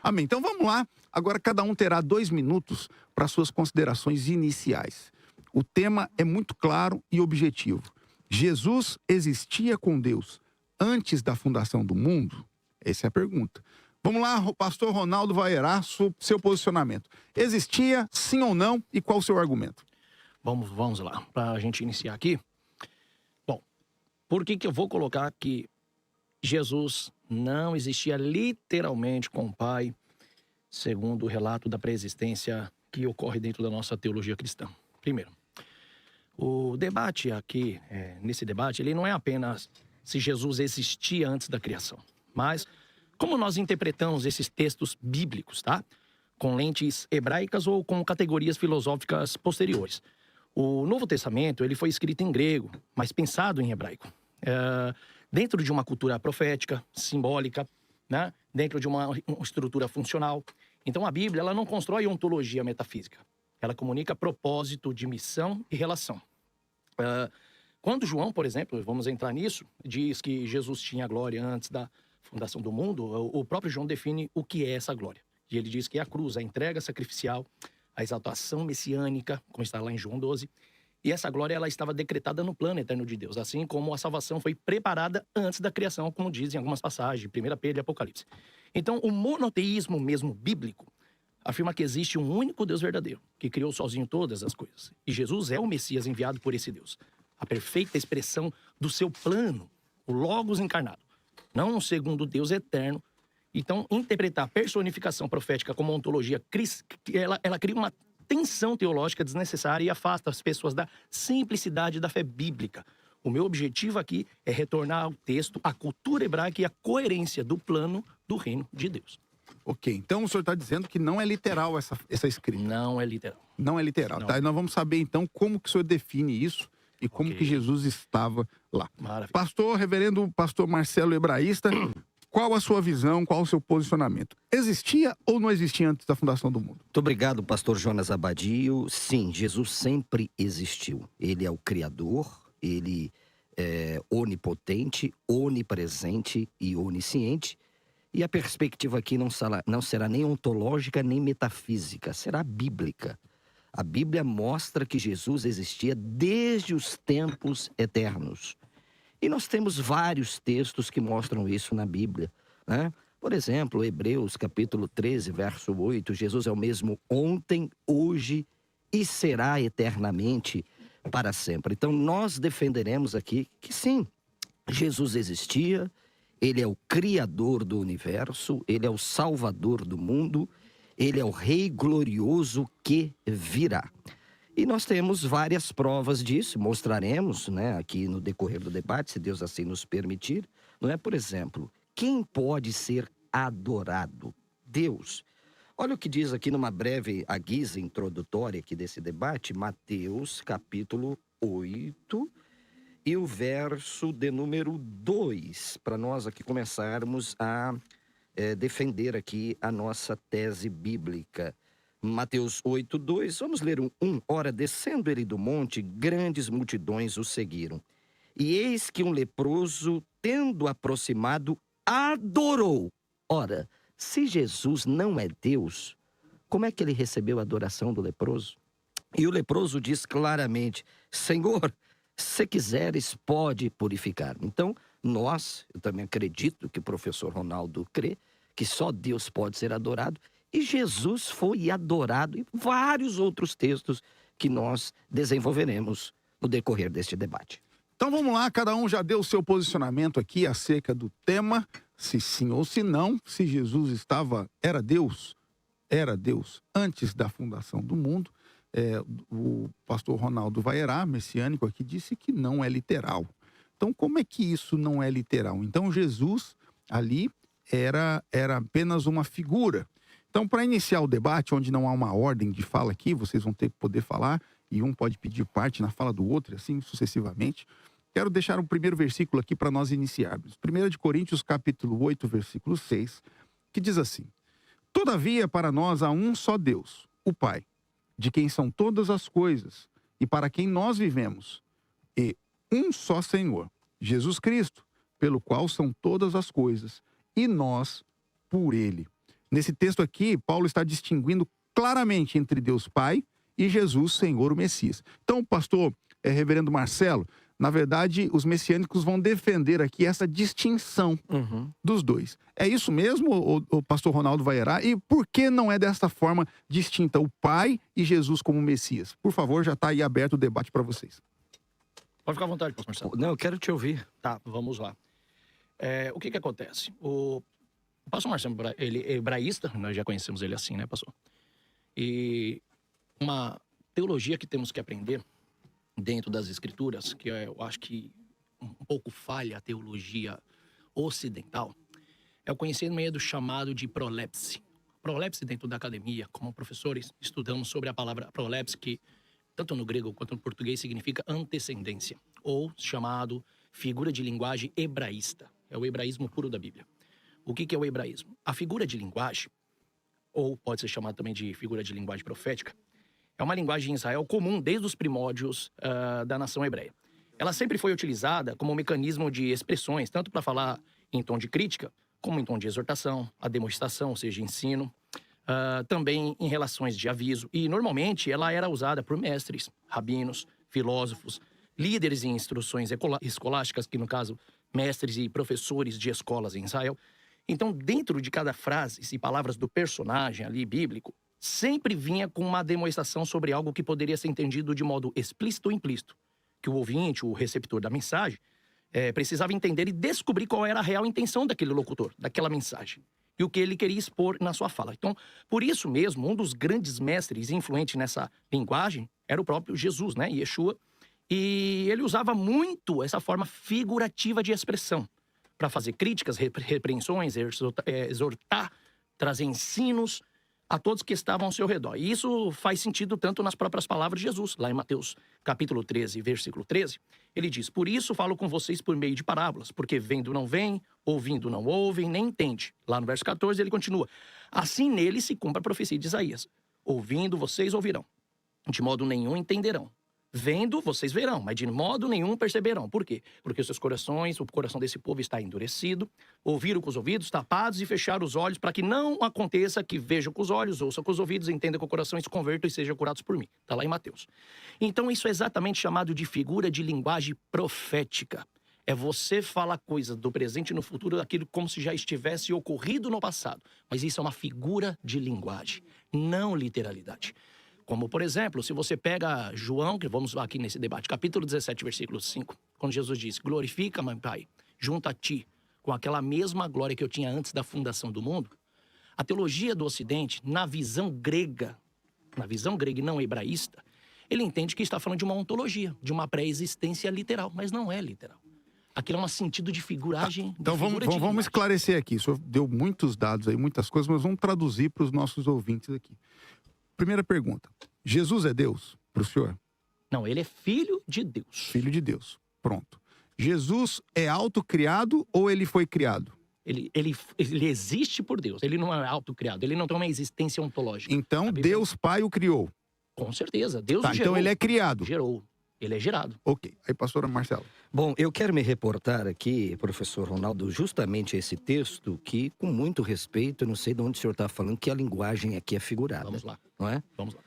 Amém. Então vamos lá. Agora cada um terá 2 minutos para suas considerações iniciais. O tema é muito claro e objetivo. Jesus existia com Deus antes da fundação do mundo? Essa é a pergunta. Vamos lá, o pastor Ronaldo Vaierá, seu posicionamento. Existia, sim ou não, e qual o seu argumento? Vamos lá, para a gente iniciar aqui. Bom, por que eu vou colocar que Jesus não existia literalmente com o Pai, segundo o relato da pré-existência que ocorre dentro da nossa teologia cristã? Primeiro, o debate aqui, nesse debate, ele não é apenas se Jesus existia antes da criação, mas como nós interpretamos esses textos bíblicos, tá? Com lentes hebraicas ou com categorias filosóficas posteriores. O Novo Testamento, ele foi escrito em grego, mas pensado em hebraico. Dentro de uma cultura profética, simbólica, né? Dentro de uma estrutura funcional. Então a Bíblia, ela não constrói ontologia metafísica. Ela comunica propósito de missão e relação. Quando João, por exemplo, vamos entrar nisso, diz que Jesus tinha glória antes da fundação do mundo, o próprio João define o que é essa glória. E ele diz que é a cruz, a entrega sacrificial, a exaltação messiânica, como está lá em João 12. E essa glória, ela estava decretada no plano eterno de Deus, assim como a salvação foi preparada antes da criação, como dizem algumas passagens, 1 Pedro e Apocalipse. Então, o monoteísmo mesmo bíblico afirma que existe um único Deus verdadeiro, que criou sozinho todas as coisas. E Jesus é o Messias enviado por esse Deus. A perfeita expressão do seu plano, o Logos encarnado. Não um segundo Deus eterno. Então, interpretar a personificação profética como ontologia, ela cria uma tensão teológica desnecessária e afasta as pessoas da simplicidade da fé bíblica. O meu objetivo aqui é retornar ao texto, à cultura hebraica e à coerência do plano do reino de Deus. Ok, então o senhor está dizendo que não é literal essa escrita. Não é literal. Não é literal, Não. tá? E nós vamos saber então como que o senhor define isso e como que Jesus estava lá. Maravilha. Reverendo pastor Marcelo Hebraísta, qual a sua visão, qual o seu posicionamento? Existia ou não existia antes da fundação do mundo? Muito obrigado, pastor Jonas Abadio. Sim, Jesus sempre existiu. Ele é o Criador, ele é onipotente, onipresente e onisciente. E a perspectiva aqui não será nem ontológica nem metafísica, será bíblica. A Bíblia mostra que Jesus existia desde os tempos eternos. E nós temos vários textos que mostram isso na Bíblia, né? Por exemplo, Hebreus capítulo 13, verso 8, Jesus é o mesmo ontem, hoje e será eternamente para sempre. Então nós defenderemos aqui que sim, Jesus existia, ele é o Criador do universo, ele é o Salvador do mundo, ele é o Rei glorioso que virá. E nós temos várias provas disso, mostraremos, né, aqui no decorrer do debate, se Deus assim nos permitir. Não é, por exemplo, quem pode ser adorado? Deus. Olha o que diz aqui numa breve guisa introdutória aqui desse debate, Mateus capítulo 8 e o verso de número 2, para nós aqui começarmos a defender aqui a nossa tese bíblica. Mateus 8, 2, vamos ler um. Ora, descendo ele do monte, grandes multidões o seguiram. E eis que um leproso, tendo aproximado, adorou. Ora, se Jesus não é Deus, como é que ele recebeu a adoração do leproso? E o leproso diz claramente, Senhor, se quiseres, pode purificar-me. Então, eu também acredito que o professor Ronaldo crê que só Deus pode ser adorado. E Jesus foi adorado, e vários outros textos que nós desenvolveremos no decorrer deste debate. Então vamos lá, cada um já deu o seu posicionamento aqui acerca do tema, se sim ou se não, se Jesus era Deus antes da fundação do mundo. O pastor Ronaldo Vaierá, messiânico aqui, disse que não é literal. Então como é que isso não é literal? Então Jesus ali era apenas uma figura. Então, para iniciar o debate, onde não há uma ordem de fala aqui, vocês vão ter que poder falar, e um pode pedir parte na fala do outro, assim sucessivamente. Quero deixar o primeiro versículo aqui para nós iniciarmos. 1 de Coríntios, capítulo 8, versículo 6, que diz assim: Todavia, para nós há um só Deus, o Pai, de quem são todas as coisas, e para quem nós vivemos, e um só Senhor, Jesus Cristo, pelo qual são todas as coisas, e nós por ele. Nesse texto aqui, Paulo está distinguindo claramente entre Deus Pai e Jesus, Senhor, o Messias. Então, pastor reverendo Marcelo, na verdade, os messiânicos vão defender aqui essa distinção dos dois. É isso mesmo, o pastor Ronaldo vai errar? E por que não é dessa forma distinta o Pai e Jesus como Messias? Por favor, já está aí aberto o debate para vocês. Pode ficar à vontade, pastor Marcelo. Não, eu quero te ouvir. Tá, vamos lá. O que acontece? O pastor Marcelo, ele é hebraísta, nós já conhecemos ele assim, né, pastor? E uma teologia que temos que aprender dentro das escrituras, que eu acho que um pouco falha a teologia ocidental, é o conhecimento chamado de prolepse. Prolepse dentro da academia, como professores, estudamos sobre a palavra prolepse, que tanto no grego quanto no português significa antecedência, ou chamado figura de linguagem hebraísta. É o hebraísmo puro da Bíblia. O que é o hebraísmo? A figura de linguagem, ou pode ser chamada também de figura de linguagem profética, é uma linguagem em Israel comum desde os primórdios da nação hebreia. Ela sempre foi utilizada como um mecanismo de expressões, tanto para falar em tom de crítica, como em tom de exortação, a demonstração, ou seja, ensino, também em relações de aviso. E, normalmente, ela era usada por mestres, rabinos, filósofos, líderes em instruções escolásticas, que, no caso, mestres e professores de escolas em Israel. Então, dentro de cada frase e palavras do personagem ali bíblico, sempre vinha com uma demonstração sobre algo que poderia ser entendido de modo explícito ou implícito, que o ouvinte, o receptor da mensagem, precisava entender e descobrir qual era a real intenção daquele locutor, daquela mensagem, e o que ele queria expor na sua fala. Então, por isso mesmo, um dos grandes mestres influentes nessa linguagem era o próprio Jesus, né, Yeshua, e ele usava muito essa forma figurativa de expressão para fazer críticas, repreensões, exortar, trazer ensinos a todos que estavam ao seu redor. E isso faz sentido tanto nas próprias palavras de Jesus. Lá em Mateus capítulo 13, versículo 13, ele diz: por isso falo com vocês por meio de parábolas, porque vendo não veem, ouvindo não ouvem, nem entende. Lá no verso 14 ele continua: assim nele se cumpre a profecia de Isaías. Ouvindo vocês ouvirão, de modo nenhum entenderão. Vendo, vocês verão, mas de modo nenhum perceberão. Por quê? Porque os seus corações, o coração desse povo está endurecido, ouviram com os ouvidos tapados e fecharam os olhos, para que não aconteça que vejam com os olhos, ouçam com os ouvidos, entendam com o coração e se convertam e sejam curados por mim. Está lá em Mateus. Então isso é exatamente chamado de figura de linguagem profética. É você falar coisas do presente e no futuro, daquilo como se já estivesse ocorrido no passado. Mas isso é uma figura de linguagem, não literalidade. Como, por exemplo, se você pega João, que vamos aqui nesse debate, capítulo 17, versículo 5, quando Jesus diz: glorifica, meu Pai, junto a ti, com aquela mesma glória que eu tinha antes da fundação do mundo. A teologia do Ocidente, na visão grega e não hebraísta, ele entende que está falando de uma ontologia, de uma pré-existência literal, mas não é literal. Aquilo é um sentido de figuragem. Então vamos esclarecer aqui. O senhor deu muitos dados aí, muitas coisas, mas vamos traduzir para os nossos ouvintes aqui. Primeira pergunta: Jesus é Deus para o senhor? Não, ele é filho de Deus. Filho de Deus. Pronto. Jesus é autocriado ou ele foi criado? Ele existe por Deus. Ele não é autocriado. Ele não tem uma existência ontológica. Então Deus Pai o criou? Com certeza. Deus o gerou. Então ele é criado? Gerou. Ele é gerado. Ok. Aí, pastora Marcelo. Bom, eu quero me reportar aqui, professor Ronaldo, justamente esse texto que, com muito respeito, eu não sei de onde o senhor está falando, que a linguagem aqui é figurada. Vamos lá. Não é? Vamos lá.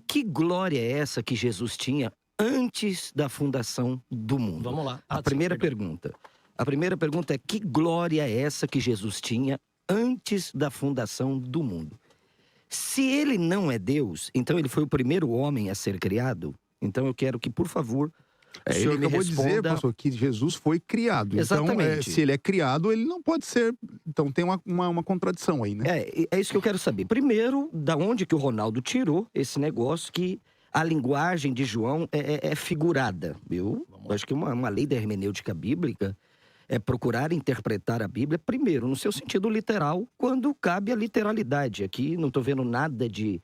Que glória é essa que Jesus tinha antes da fundação do mundo? Vamos lá. A primeira pergunta é: que glória é essa que Jesus tinha antes da fundação do mundo? Se ele não é Deus, então ele foi o primeiro homem a ser criado? Então eu quero que, por favor, o senhor acabou de dizer, pastor, que Jesus foi criado. Exatamente. Então, se ele é criado, ele não pode ser... Então tem uma contradição aí, né? É isso que eu quero saber. Primeiro, da onde que o Ronaldo tirou esse negócio que a linguagem de João é figurada. Eu acho que uma lei da hermenêutica bíblica é procurar interpretar a Bíblia, primeiro, no seu sentido literal, quando cabe a literalidade. Aqui não estou vendo nada de...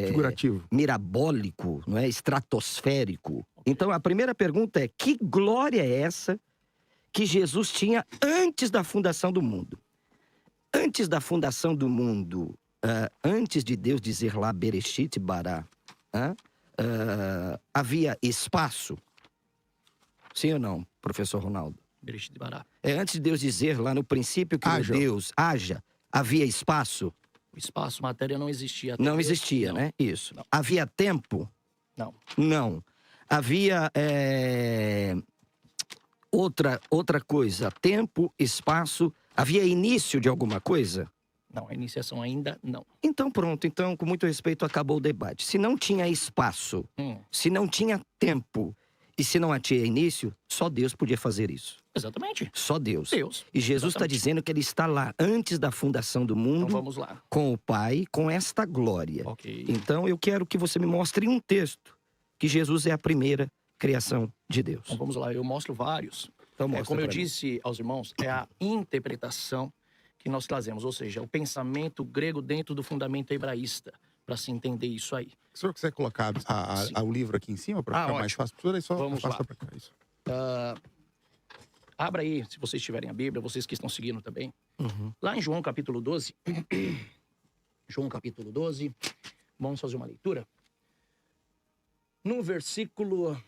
figurativo, mirabólico, não é? Estratosférico. Então a primeira pergunta é: que glória é essa que Jesus tinha antes da fundação do mundo? Antes da fundação do mundo, antes de Deus dizer lá Bereshit Bará, havia espaço? Sim ou não, professor Ronaldo? Bereshit Bará. Antes de Deus dizer lá no princípio que Deus haja, Havia espaço? O espaço, matéria não existia. até Não Deus. existia, Não. né? Isso. Não. Havia tempo? Não. Não. Havia outra coisa. Tempo, espaço. Havia início de alguma coisa? Não, a iniciação ainda não. Então pronto. Então, com muito respeito, acabou o debate. Se não tinha espaço, se não tinha tempo e se não tinha início, só Deus podia fazer isso. Exatamente. Só Deus. Deus. E Jesus está Exatamente. dizendo que ele está lá antes da fundação do Então mundo, vamos lá. com o Pai, com esta glória. Ok. Então eu quero que você me mostre um texto que Jesus é a primeira criação de Deus. Então vamos lá, eu mostro vários. Então mostra Como eu pra mim. disse aos irmãos, é a interpretação que nós trazemos, ou seja, o pensamento grego dentro do fundamento hebraísta, para se entender isso aí. O senhor quiser colocar Sim. o livro aqui em cima para Ah, ficar mais ótimo. fácil? Professor, aí só Vamos afasta lá. para cá. Isso. Abra aí, se vocês tiverem a Bíblia, vocês que estão seguindo também. Uhum. Lá em João capítulo 12, João capítulo 12, vamos fazer uma leitura. No versículo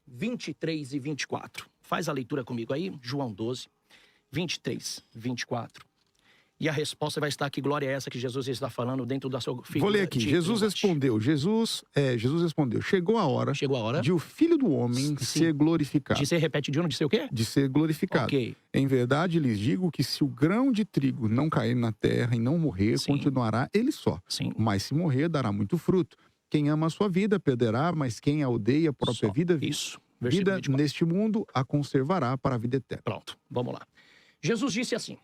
23 e 24. Faz a leitura comigo aí, João 12, 23, 24. E a resposta vai estar aqui, glória é essa que Jesus está falando dentro da sua figura. Vou ler aqui. de Jesus linguagem. respondeu. Jesus respondeu. Chegou a hora Chegou a hora de o Filho do Homem Sim. ser glorificado. de ser, repete de novo, de ser o quê? De ser glorificado. Ok. Em verdade, lhes digo que se o grão de trigo não cair na terra e não morrer, Sim. continuará ele só. Sim. Mas se morrer, dará muito fruto. Quem ama a sua vida perderá, mas quem a odeia a própria Só. vida, Isso. Versículo vida 24. neste mundo, a conservará para a vida eterna. Pronto, vamos lá. Jesus disse assim,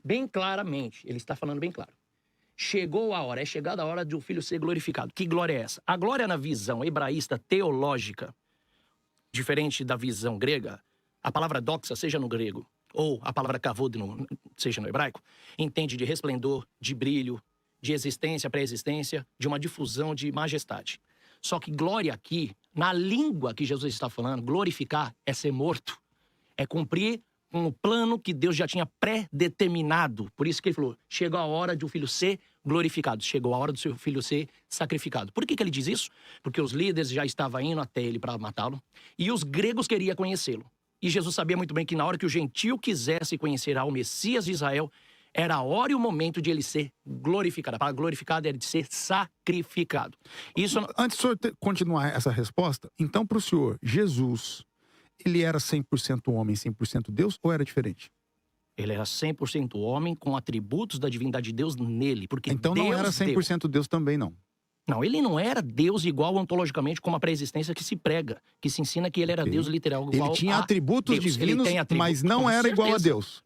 bem claramente, ele está falando bem claro. Chegou a hora, é chegada a hora de o Filho ser glorificado. Que glória é essa? A glória na visão hebraísta teológica, diferente da visão grega, a palavra doxa, seja no grego, ou a palavra kavod, seja no hebraico, entende de resplendor, de brilho, de existência, pré-existência, de uma difusão de majestade. Só que glória aqui, na língua que Jesus está falando, glorificar é ser morto, é cumprir com o plano que Deus já tinha pré-determinado. Por isso que ele falou, chegou a hora de o filho ser glorificado, chegou a hora do seu filho ser sacrificado. Por que ele diz isso? Porque os líderes já estavam indo até ele para matá-lo, e os gregos queriam conhecê-lo. E Jesus sabia muito bem que na hora que o gentio quisesse conhecer ao Messias de Israel, era a hora e o momento de ele ser glorificado. A palavra glorificado era de ser sacrificado. Isso Antes do senhor continuar essa resposta, então para o senhor, Jesus, ele era 100% homem, 100% Deus, ou era diferente? ele era 100% homem, com atributos da divindade de Deus nele. Porque Então Deus não era deu. 100% Deus também, não. Não, ele não era Deus igual ontologicamente como a pré-existência que se prega, que se ensina que ele era Ok. Deus literal igual Ele tinha a atributos Deus. Ele divinos, tem atributos, mas não com era igual a certeza. Deus.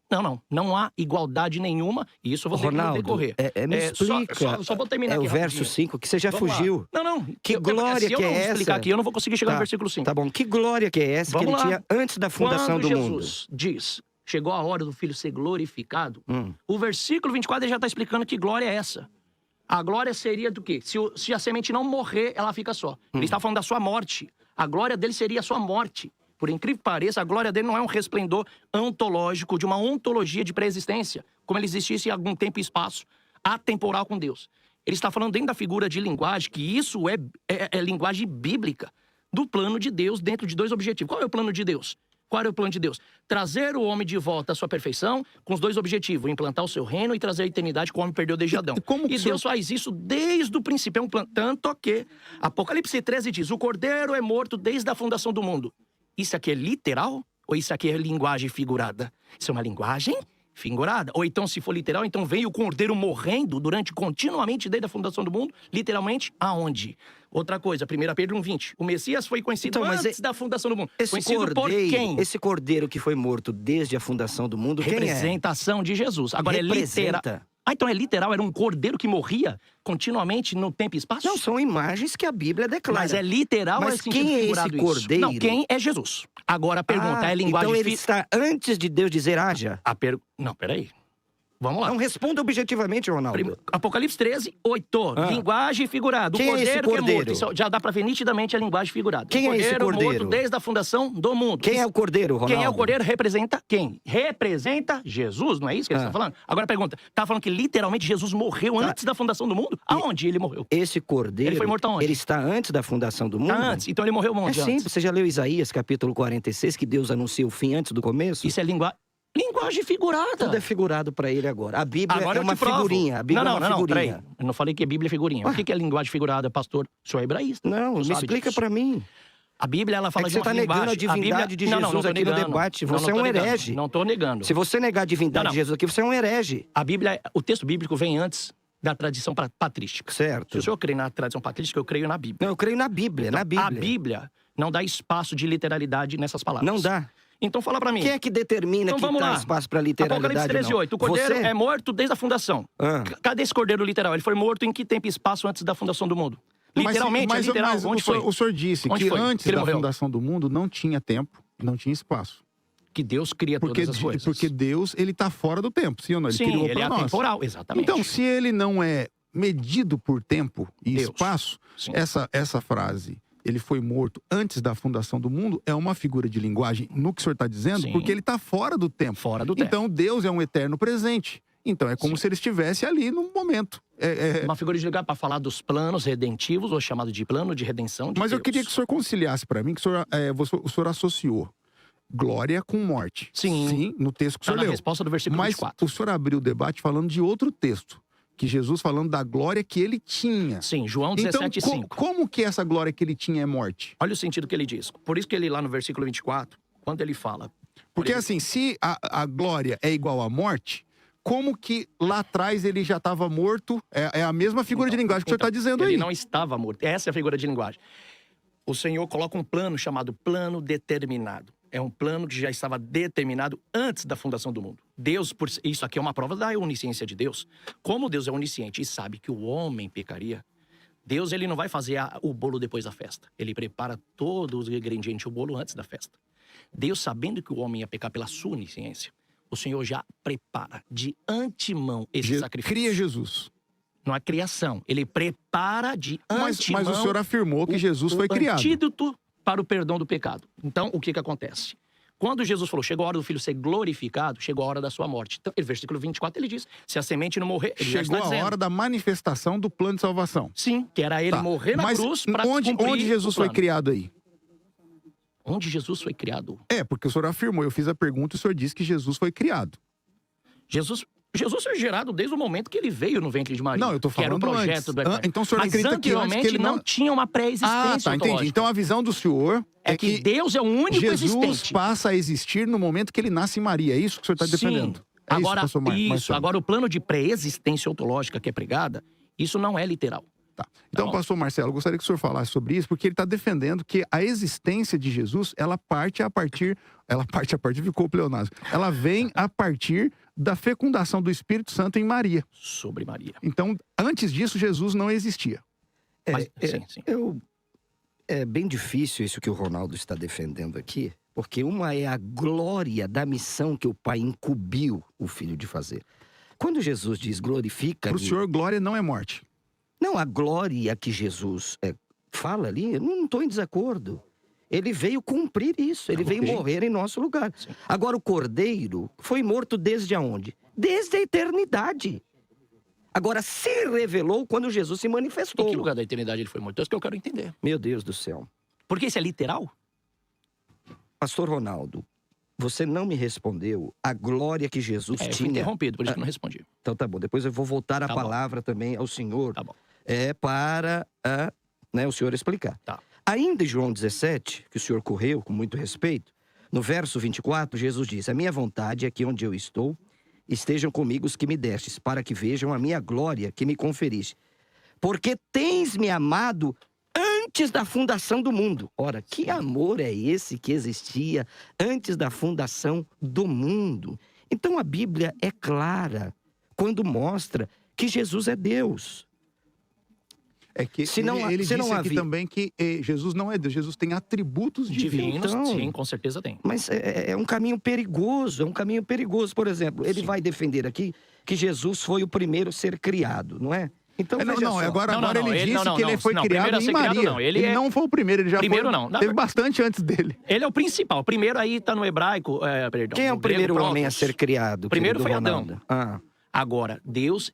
Não há igualdade nenhuma, e isso eu vou ter que Ronaldo, decorrer. me explica. Só vou terminar É aqui o verso rapidinho. 5, que você já Vamos lá. fugiu. Não. Que Eu- glória se eu que não é explicar essa? aqui, eu não vou conseguir chegar Tá. no versículo 5. Tá bom, que glória que é essa Vamos que ele lá. tinha antes da fundação Quando do mundo? Jesus diz, chegou a hora do filho ser glorificado, Hum. o versículo 24 ele já está explicando que glória é essa. A glória seria do quê? Se a semente não morrer, ela fica só. Ele está falando da sua morte. A glória dele seria a sua morte. Por incrível que pareça, a glória dele não é um resplendor ontológico, de uma ontologia de pré-existência, como ele existisse em algum tempo e espaço, atemporal com Deus. Ele está falando dentro da figura de linguagem, que isso é linguagem bíblica, do plano de Deus dentro de dois objetivos. Qual é o plano de Deus? Qual é o plano de Deus? Trazer o homem de volta à sua perfeição, com os dois objetivos, implantar o seu reino e trazer a eternidade que o homem perdeu desde Adão. E como que E o senhor- Deus faz isso desde o princípio, é um plano. Tanto que Apocalipse 13 diz, o cordeiro é morto desde a fundação do mundo. Isso aqui é literal? Ou isso aqui é linguagem figurada? Isso é uma linguagem figurada? Ou então, se for literal, então vem o cordeiro morrendo continuamente desde a fundação do mundo, literalmente, aonde? Outra coisa, 1 Pedro 1,20. O Messias foi conhecido Então, mas antes da fundação do mundo. Esse Conhecido por quem? cordeiro que foi morto desde a fundação do mundo, quem é? Representação de Jesus. Agora é literal. Representa. Então é literal, era um cordeiro que morria continuamente no tempo e espaço? Não, são imagens que a Bíblia declara. Mas é literal, Mas é sentido quem é esse figurado isso? cordeiro? Não, quem é Jesus? Agora a pergunta é linguagem... Então ele está antes de Deus dizer haja? Não, peraí. Vamos lá. Não responda objetivamente, Ronaldo. Apocalipse 13, 8. Linguagem figurada. Quem O é esse cordeiro que é morto. cordeiro? Isso já dá pra ver nitidamente a linguagem figurada. Quem é esse cordeiro? Morto desde a fundação do mundo. Quem é o cordeiro, Ronaldo? Quem é o cordeiro representa quem? Representa Jesus, não é isso que ele está falando? Agora pergunta, tá falando que literalmente Jesus morreu antes da fundação do mundo? Aonde ele morreu? Esse cordeiro, Ele foi morto aonde? ele está antes da fundação do mundo? Tá antes, então ele morreu É onde simples, antes? você já leu Isaías capítulo 46, que Deus anuncia o fim antes do começo? Isso é linguagem... Linguagem figurada. Tudo é figurado para ele agora. A Bíblia Agora é eu uma te provo. figurinha. A Bíblia é uma Peraí. figurinha. Eu não falei que a Bíblia é figurinha. O que é linguagem figurada, pastor? O senhor é hebraísta. Não, o me senhor sabe explica disso. para mim. A Bíblia, ela fala É que de você uma está negando a linguagem. divindade de Jesus não tô aqui no negando. debate. Não, Você não é um tô negando. herege. Não estou negando. Se você negar a divindade Não. de Jesus aqui, você é um herege. A Bíblia, o texto bíblico vem antes da tradição patrística. Certo. Se o senhor crê na tradição patrística, eu creio na Bíblia. Não, eu creio na Bíblia, na Bíblia. A Bíblia não dá espaço de literalidade nessas palavras. Não dá. Então fala pra mim. Quem é que determina Então que vamos dá lá. espaço para Apocalipse literalidade? 13:8. O cordeiro Você? é morto desde a fundação. Ah. Cadê esse cordeiro literal? Ele foi morto em que tempo e espaço antes da fundação do mundo? Literalmente, mas, é literal. mas Onde foi? o senhor disse Onde que foi? antes Que ele da morreu? fundação do mundo não tinha tempo, não tinha espaço. Que Deus cria Porque, todas as coisas. porque Deus, ele tá fora do tempo, sim ou não? Ele Sim, criou ele é para nós. atemporal, exatamente. Então, se ele não é medido por tempo e Deus. espaço, Sim. essa frase, ele foi morto antes da fundação do mundo, é uma figura de linguagem no que o senhor está dizendo, Sim. porque ele está fora do tempo. Fora do tempo. Então, Deus é um eterno presente. Então, é como se ele estivesse ali no momento. Uma figura de lugar para falar dos planos redentivos, ou chamado de plano de redenção de Mas eu Deus. queria que o senhor conciliasse para mim, que o senhor associou glória com morte. Sim. No texto que o Tá senhor na leu. resposta do versículo Mas 24. o senhor abriu o debate falando de outro texto. Que Jesus falando da glória que ele tinha. Sim, João Então, 17:5. como que essa glória que ele tinha é morte? Olha o sentido que ele diz. Por isso que ele lá no versículo 24, quando ele fala... Porque ele- assim, se a glória é igual à morte, como que lá atrás ele já estava morto? É a mesma figura de linguagem que o senhor está dizendo ele aí. não estava morto. Essa é a figura de linguagem. O Senhor coloca um plano chamado plano determinado. É um plano que já estava determinado antes da fundação do mundo. Deus, isso aqui é uma prova da onisciência de Deus. Como Deus é onisciente e sabe que o homem pecaria, Deus ele não vai fazer o bolo depois da festa. Ele prepara todos os ingredientes do bolo antes da festa. Deus, sabendo que o homem ia pecar pela sua onisciência, o Senhor já prepara de antemão esse sacrifício. Cria Jesus. Não é criação. Ele prepara de antemão. Mas o senhor afirmou que Jesus foi criado. Antídoto para o perdão do pecado. Então, o que acontece? Quando Jesus falou, chegou a hora do filho ser glorificado, chegou a hora da sua morte. Então, no versículo 24, ele diz, se a semente não morrer, ele já Chegou está a dizendo. hora da manifestação do plano de salvação. Sim, que era ele Tá. morrer na Mas cruz para onde Jesus foi criado aí? Onde Jesus foi criado? Porque o senhor afirmou, eu fiz a pergunta e o senhor disse que Jesus foi criado. Jesus foi gerado desde o momento que ele veio no ventre de Maria. Não, eu tô que era o falando projeto antes. do Eterno. Então o senhor Mas acredita que antes anteriormente que ele não tinha uma pré-existência entendi. ontológica. Então a visão do senhor é que Deus é o único Jesus existente. passa a existir no momento que ele nasce em Maria. É isso que o senhor está defendendo? Sim. É Agora, pastor Marcelo? agora o plano de pré-existência ontológica que é pregada, isso não é literal. Tá. Então, bom. pastor Marcelo, eu gostaria que o senhor falasse sobre isso, porque ele está defendendo que a existência de Jesus, ela ficou pleonasmo. Ela vem a partir da fecundação do Espírito Santo em Maria. Sobre Maria. Então, antes disso, Jesus não existia. Sim. É bem difícil isso que o Ronaldo está defendendo aqui, porque uma é a glória da missão que o Pai incumbiu o Filho de fazer. Quando Jesus diz glorifica... Para o senhor, glória não é morte. Não, a glória que Jesus fala ali, eu não estou em desacordo. Ele veio cumprir isso, ele veio morrer em nosso lugar. Sim. Agora, o Cordeiro foi morto desde aonde? Desde a eternidade. Agora, se revelou quando Jesus se manifestou. Em que lugar da eternidade ele foi morto? É isso que eu quero entender. Meu Deus do céu. Porque isso é literal? Pastor Ronaldo, você não me respondeu a glória que Jesus Eu fui tinha. interrompido, por isso que eu não respondi. Então tá bom, depois eu vou voltar a Tá bom. palavra também ao senhor. Tá bom. Para o senhor explicar. Tá. Ainda em João 17, que o senhor correu com muito respeito, no verso 24, Jesus diz: a minha vontade é que onde eu estou, estejam comigo os que me destes, para que vejam a minha glória que me conferiste. Porque tens me amado antes da fundação do mundo. Ora, que amor é esse que existia antes da fundação do mundo? Então a Bíblia é clara quando mostra que Jesus é Deus. É que Se não- ele se disse não aqui havia- também que Jesus não é Deus, Jesus tem atributos divinos. Divinos, Então- sim, com certeza tem. Mas é um caminho perigoso, Por exemplo, ele Sim. vai defender aqui que Jesus foi o primeiro a ser criado, não é? Então, Não, veja não, só. agora Não, ele ele- disse não, que ele não, foi não, criado primeiro a em ser criado, Maria. não, ele é- não foi o primeiro, ele já Primeiro foi. não. Teve bastante antes dele. Ele é o principal. Primeiro aí tá no hebraico, perdão. Quem é no o primeiro grego, homem a protos. ser criado? Primeiro querido foi Adão. Ronaldo? Ah, Agora, Deus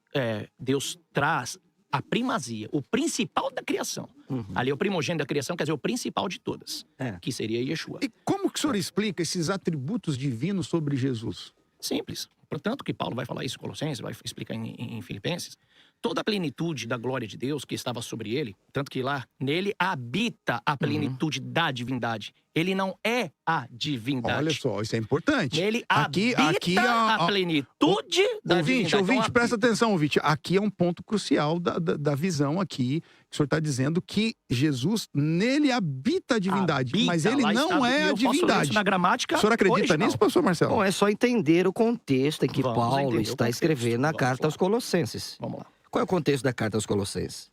traz a primazia, o principal da criação. Ali é o primogênito da criação, quer dizer, o principal de todas, É. que seria Yeshua. E como que o senhor explica esses atributos divinos sobre Jesus? Simples. Portanto, que Paulo vai falar isso em Colossenses, vai explicar em Filipenses. Toda a plenitude da glória de Deus que estava sobre ele, tanto que lá, nele habita a plenitude da divindade. Ele não é a divindade. Olha só, isso é importante. Nele Aqui habita a plenitude da divindade. Ouvinte, Então, presta atenção, ouvinte. Aqui é um ponto crucial da visão aqui. Que o senhor está dizendo que Jesus, nele habita a divindade. Habita, mas ele lá não está, é a eu posso ler divindade. isso na gramática O senhor acredita original. nisso, pastor Marcelo? Bom, é só entender o contexto em que Vamos Paulo entender o está contexto. escrevendo na Vamos carta lá. aos Colossenses. Vamos lá. Qual é o contexto da carta aos Colossenses?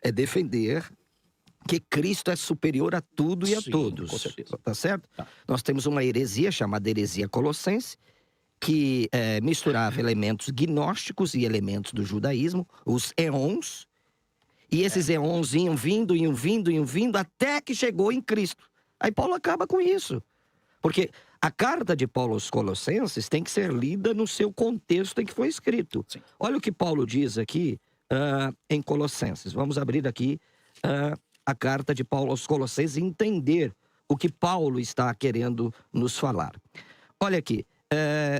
É defender que Cristo é superior a tudo e a Sim, todos. com certeza. Tá certo? Tá. Nós temos uma heresia chamada heresia colossense, que misturava elementos gnósticos e elementos do judaísmo, os éons. E esses éons iam vindo, até que chegou em Cristo. Aí Paulo acaba com isso. Porque a carta de Paulo aos Colossenses tem que ser lida no seu contexto em que foi escrito. Sim. Olha o que Paulo diz aqui em Colossenses. Vamos abrir aqui a carta de Paulo aos Colossenses e entender o que Paulo está querendo nos falar. Olha aqui,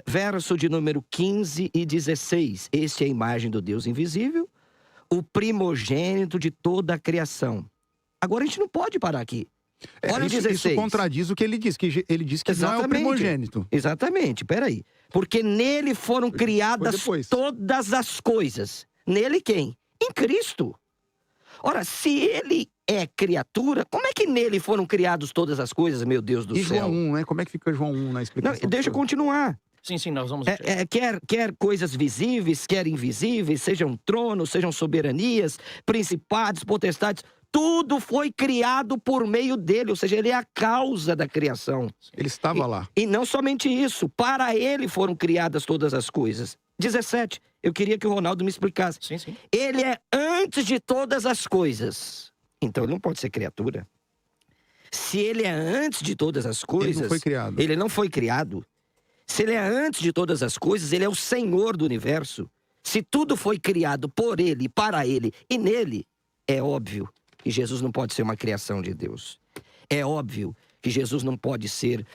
verso de número 15 e 16. Este é a imagem do Deus invisível, o primogênito de toda a criação. Agora a gente não pode parar aqui. Olha o 16. Isso contradiz o que ele diz, que ele diz que não é o primogênito. Exatamente, peraí. Porque nele foram criadas depois. todas as coisas. Nele quem? Em Cristo. Ora, se ele é criatura, como é que nele foram criadas todas as coisas, meu Deus do E céu? João 1, né? Como é que fica João 1 na Não, explicação? deixa eu continuar. Sim, nós vamos... Quer coisas visíveis, quer invisíveis, sejam tronos, sejam soberanias, principados, potestades, tudo foi criado por meio dele, ou seja, ele é a causa da criação. Ele estava lá. E não somente isso, para ele foram criadas todas as coisas. 17, eu queria que o Ronaldo me explicasse. Sim. Ele é antes de todas as coisas. Então ele não pode ser criatura. Se ele é antes de todas as coisas... Ele não foi criado. Ele não foi criado. Se ele é antes de todas as coisas, ele é o Senhor do universo. Se tudo foi criado por ele, para ele e nele, é óbvio que Jesus não pode ser uma criação de Deus. É óbvio que Jesus não pode ser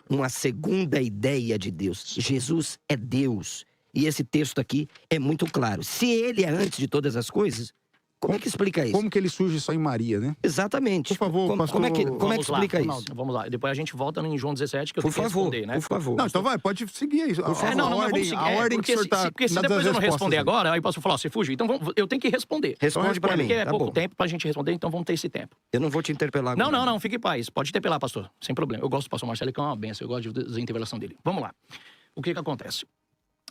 uma segunda ideia de Deus. Jesus é Deus. E esse texto aqui é muito claro. Se ele é antes de todas as coisas, como é que explica isso? Como que ele surge só em Maria, né? Exatamente. Por favor, pastor... Como é que Vamos explica lá, isso? Ronaldo, vamos lá. Depois a gente volta em João 17, que eu Por tenho que favor, responder, né? por favor. Não, então vai, pode seguir aí. Não, mas vamos seguir. A ordem que o senhor está... Porque se depois eu não responder agora, aí posso falar, ó, você fugiu. Então eu tenho que responder. Responde pra mim, Porque é tá pouco bom. tempo pra gente responder, então vamos ter esse tempo. Eu não vou te interpelar agora. Não, fique em paz. Pode interpelar, pastor. Sem problema. Eu gosto do pastor Marcelo, que é uma benção. Eu gosto da interpelação dele. Vamos lá. O que acontece?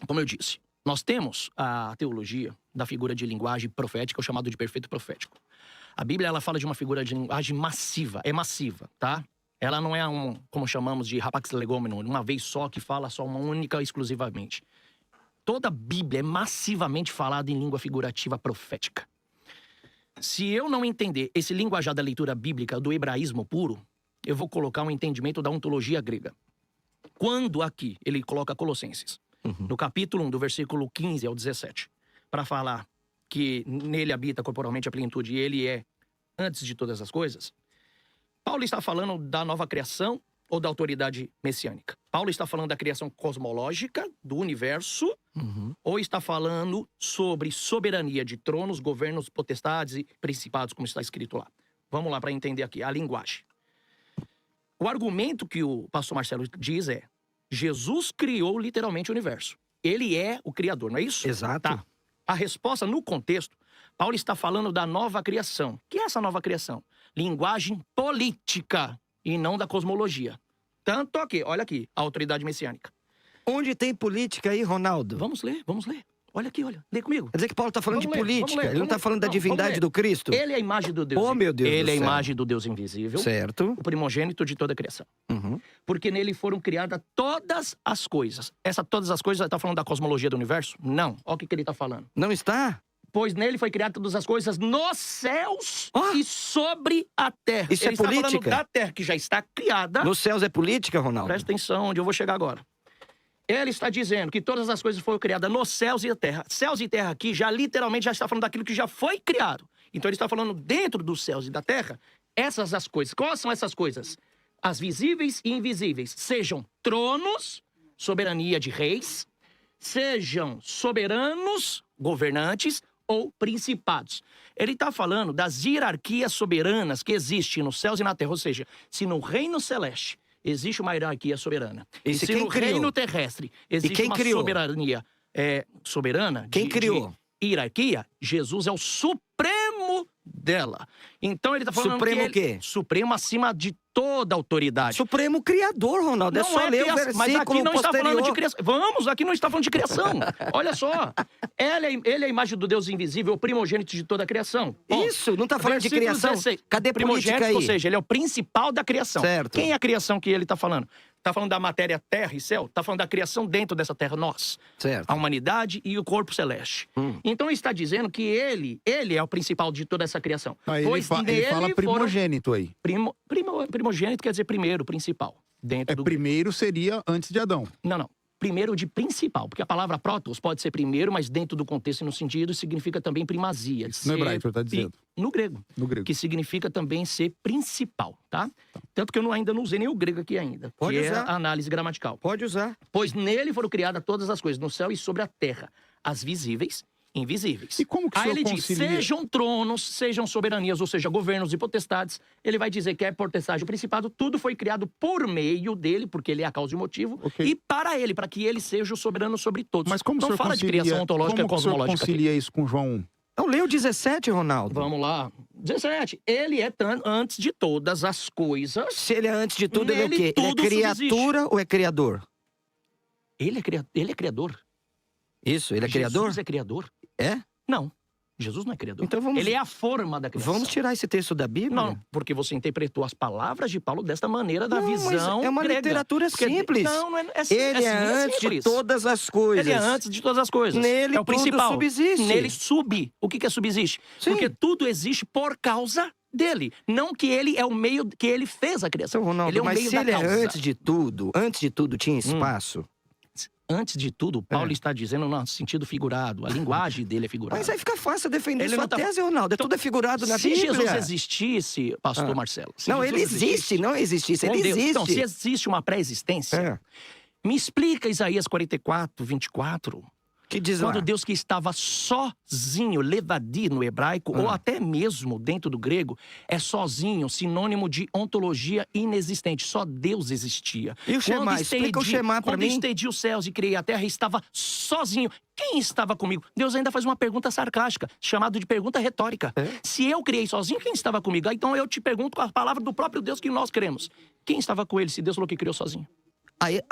Como eu disse, nós temos a teologia da figura de linguagem profética, o chamado de perfeito profético. A Bíblia, ela fala de uma figura de linguagem massiva. É massiva, tá? Ela não é como chamamos de rapax legomeno, uma vez só, que fala só uma única exclusivamente. Toda a Bíblia é massivamente falada em língua figurativa profética. Se eu não entender esse linguajar da leitura bíblica do hebraísmo puro, eu vou colocar um entendimento da ontologia grega. Quando aqui ele coloca Colossenses, no capítulo 1, do versículo 15 ao 17, para falar que nele habita corporalmente a plenitude e ele é antes de todas as coisas, Paulo está falando da nova criação ou da autoridade messiânica? Paulo está falando da criação cosmológica do universo ou está falando sobre soberania de tronos, governos, potestades e principados, como está escrito lá? Vamos lá para entender aqui a linguagem. O argumento que o pastor Marcelo diz é: Jesus criou literalmente o universo. Ele é o criador, não é isso? Exato. Tá. A resposta, no contexto, Paulo está falando da nova criação. O que é essa nova criação? Linguagem política e não da cosmologia. Tanto aqui, olha aqui, a autoridade messiânica. Onde tem política aí, Ronaldo? Vamos ler. Olha aqui, lê comigo. Quer dizer que Paulo está falando Vamos de ler, política, vamos ler, ele não está vamos falando da ler. Não, divindade vamos ler. do Cristo? Ele é a imagem do Deus. Oh, meu Deus Ele do é a céu. imagem do Deus invisível, Certo. o primogênito de toda a criação. Uhum. Porque nele foram criadas todas as coisas. Todas as coisas, está falando da cosmologia do universo? Não. Olha o que ele está falando. Não está? Pois nele foi criada todas as coisas nos céus Ah! e sobre a terra. Isso ele é está falando política? da terra que já está criada. Nos céus é política, Ronaldo? Presta atenção onde eu vou chegar agora. Ele está dizendo que todas as coisas foram criadas nos céus e a terra. Céus e terra aqui já literalmente já está falando daquilo que já foi criado. Então ele está falando dentro dos céus e da terra, essas as coisas. Quais são essas coisas? As visíveis e invisíveis. Sejam tronos, soberania de reis, sejam soberanos, governantes ou principados. Ele está falando das hierarquias soberanas que existem nos céus e na terra. Ou seja, se no reino celeste existe uma hierarquia soberana, e se no reino terrestre existe uma soberania soberana, quem criou? De hierarquia, Jesus é o supremo dela. Então ele está falando Supremo que o quê? Supremo acima de toda autoridade. Supremo Criador, Ronaldo. Não é só ler o versículo mas aqui não está posterior. falando de criação. Vamos, aqui não está falando de criação. Olha só. Ele é a imagem do Deus invisível, o primogênito de toda a criação. Bom, isso, não está falando de versículo criação? 16, Cadê política aí? Ou seja, ele é o principal da criação. Certo. Quem é a criação que ele está falando? Está falando da matéria terra e céu? Está falando da criação dentro dessa terra, nós. Certo. A humanidade e o corpo celeste. Então ele está dizendo que ele é o principal de toda essa criação. Aí ele fala primogênito aí. Primogênito quer dizer primeiro, principal. Dentro do... Primeiro seria antes de Adão. Não. Primeiro de principal, porque a palavra protos pode ser primeiro, mas dentro do contexto e no sentido significa também primazia. No hebraico, você está dizendo. No grego. No grego. Que significa também ser principal, tá? Tanto que eu ainda não usei nem o grego aqui ainda. Pode usar. É a análise gramatical. Pode usar. Pois nele foram criadas todas as coisas, no céu e sobre a terra, as visíveis, invisíveis. E como que o Aí senhor ele diz, sejam tronos, sejam soberanias, ou seja, governos e potestades. Ele vai dizer que é potestade o principado, tudo foi criado por meio dele, porque ele é a causa e o motivo, e para ele, para que ele seja o soberano sobre todos. Mas como não o senhor fala de criação ontológica e cosmológica. Como concilia isso com João 1? Então, lê o 17, Ronaldo. Vamos lá. 17. Ele é antes de todas as coisas. Se ele é antes de tudo, ele é o quê? Ele é tudo criatura subsiste. ou é criador? Ele é criador. Isso, ele é criador? Jesus é criador? É? Não. Jesus não é criador. Então vamos... Ele é a forma da criação. Vamos tirar esse texto da Bíblia? Não, porque você interpretou as palavras de Paulo desta maneira, da Não, visão mas é uma grega. literatura simples. Não é Ele é antes de todas as coisas. Ele é antes de todas as coisas. Nele é o principal. tudo subsiste. Nele o que é subsiste? Sim. Porque tudo existe por causa dele. Não que ele é o meio que ele fez a criação. Então, Ronaldo, ele é o mas meio se da ele causa. é antes de tudo tinha espaço. Antes de tudo, Paulo está dizendo no sentido figurado. A linguagem dele é figurada. Mas aí fica fácil defender Ele sua não tá- tese, Ronaldo. Tudo é figurado na Bíblia. Se Jesus existisse, pastor Marcelo... se Não, Jesus ele existe, não existisse. Ele com Deus. existe. Então, se existe uma pré-existência, É. me explica Isaías 44, 24... Que diz lá? Quando Deus que estava sozinho, levadir no hebraico, ou até mesmo dentro do grego, é sozinho, sinônimo de ontologia inexistente. Só Deus existia. E o Shema? Explica o Shema pra mim. Quando estedi os céus e criei a terra, estava sozinho. Quem estava comigo? Deus ainda faz uma pergunta sarcástica, chamada de pergunta retórica. Se eu criei sozinho, quem estava comigo? Então eu te pergunto com a palavra do próprio Deus que nós cremos. Quem estava com ele se Deus falou que criou sozinho?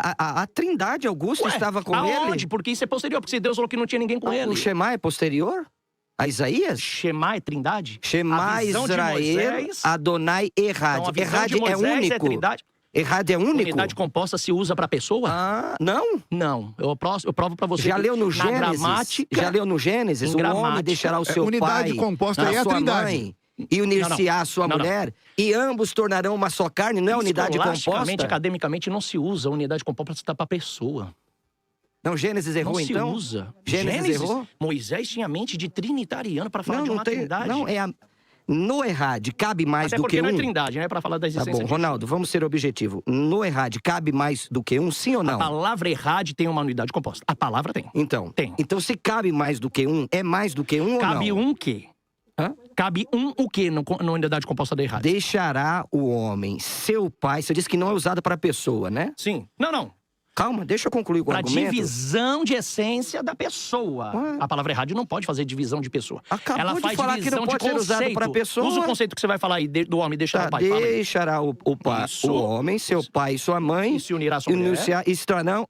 A Trindade Augusta estava com aonde? ele? Porque isso é posterior, porque se Deus falou que não tinha ninguém com ele. O Shema é posterior? A Isaías? Shema é trindade? Shema A visão de Israel, Moisés- Adonai Errad. Então, a visão Errad de Moisés é único? É trindade? Errad é único? Unidade composta se usa para pessoa? Ah, não? Não. Eu provo para você. Já que leu no na Gênesis? gramática, Já leu no Gênesis? em O homem gramática, deixará o seu unidade pai, composta a aí é a sua trindade. mãe, e unir-se-á a sua Não, não. mulher, e ambos tornarão uma só carne, não é unidade composta? Academicamente, não se usa unidade composta para pessoa. Não, Gênesis errou Não então? se usa. Gênesis errou? Moisés tinha mente de trinitariano para falar de Não uma tem. trindade. Não, no Errad cabe mais Até do porque que não é um? trindade, né? Para falar da Tá existência. bom, disso. Ronaldo, vamos ser objetivo. No Errad cabe mais do que um, sim ou não? A palavra errade tem uma unidade composta. A palavra tem. Então, Tem. então se cabe mais do que um, é mais do que um Cabe ou não? um quê? Hã? Cabe o quê na unidade composta da errade? Deixará o homem, seu pai, você disse que não é usado para pessoa, né? Sim. Não. Calma, deixa eu concluir com o Para argumento. divisão de essência da pessoa. Ué. A palavra errado não pode fazer divisão de pessoa. Acabou Ela de faz falar que divisão não pode de ser usado conceito. pra pessoa. Usa o conceito que você vai falar aí do homem, deixar Tá, o pai. Fala aí. deixará o pai, Isso. o homem, seu pai e sua mãe, E se unirá à sua mulher. e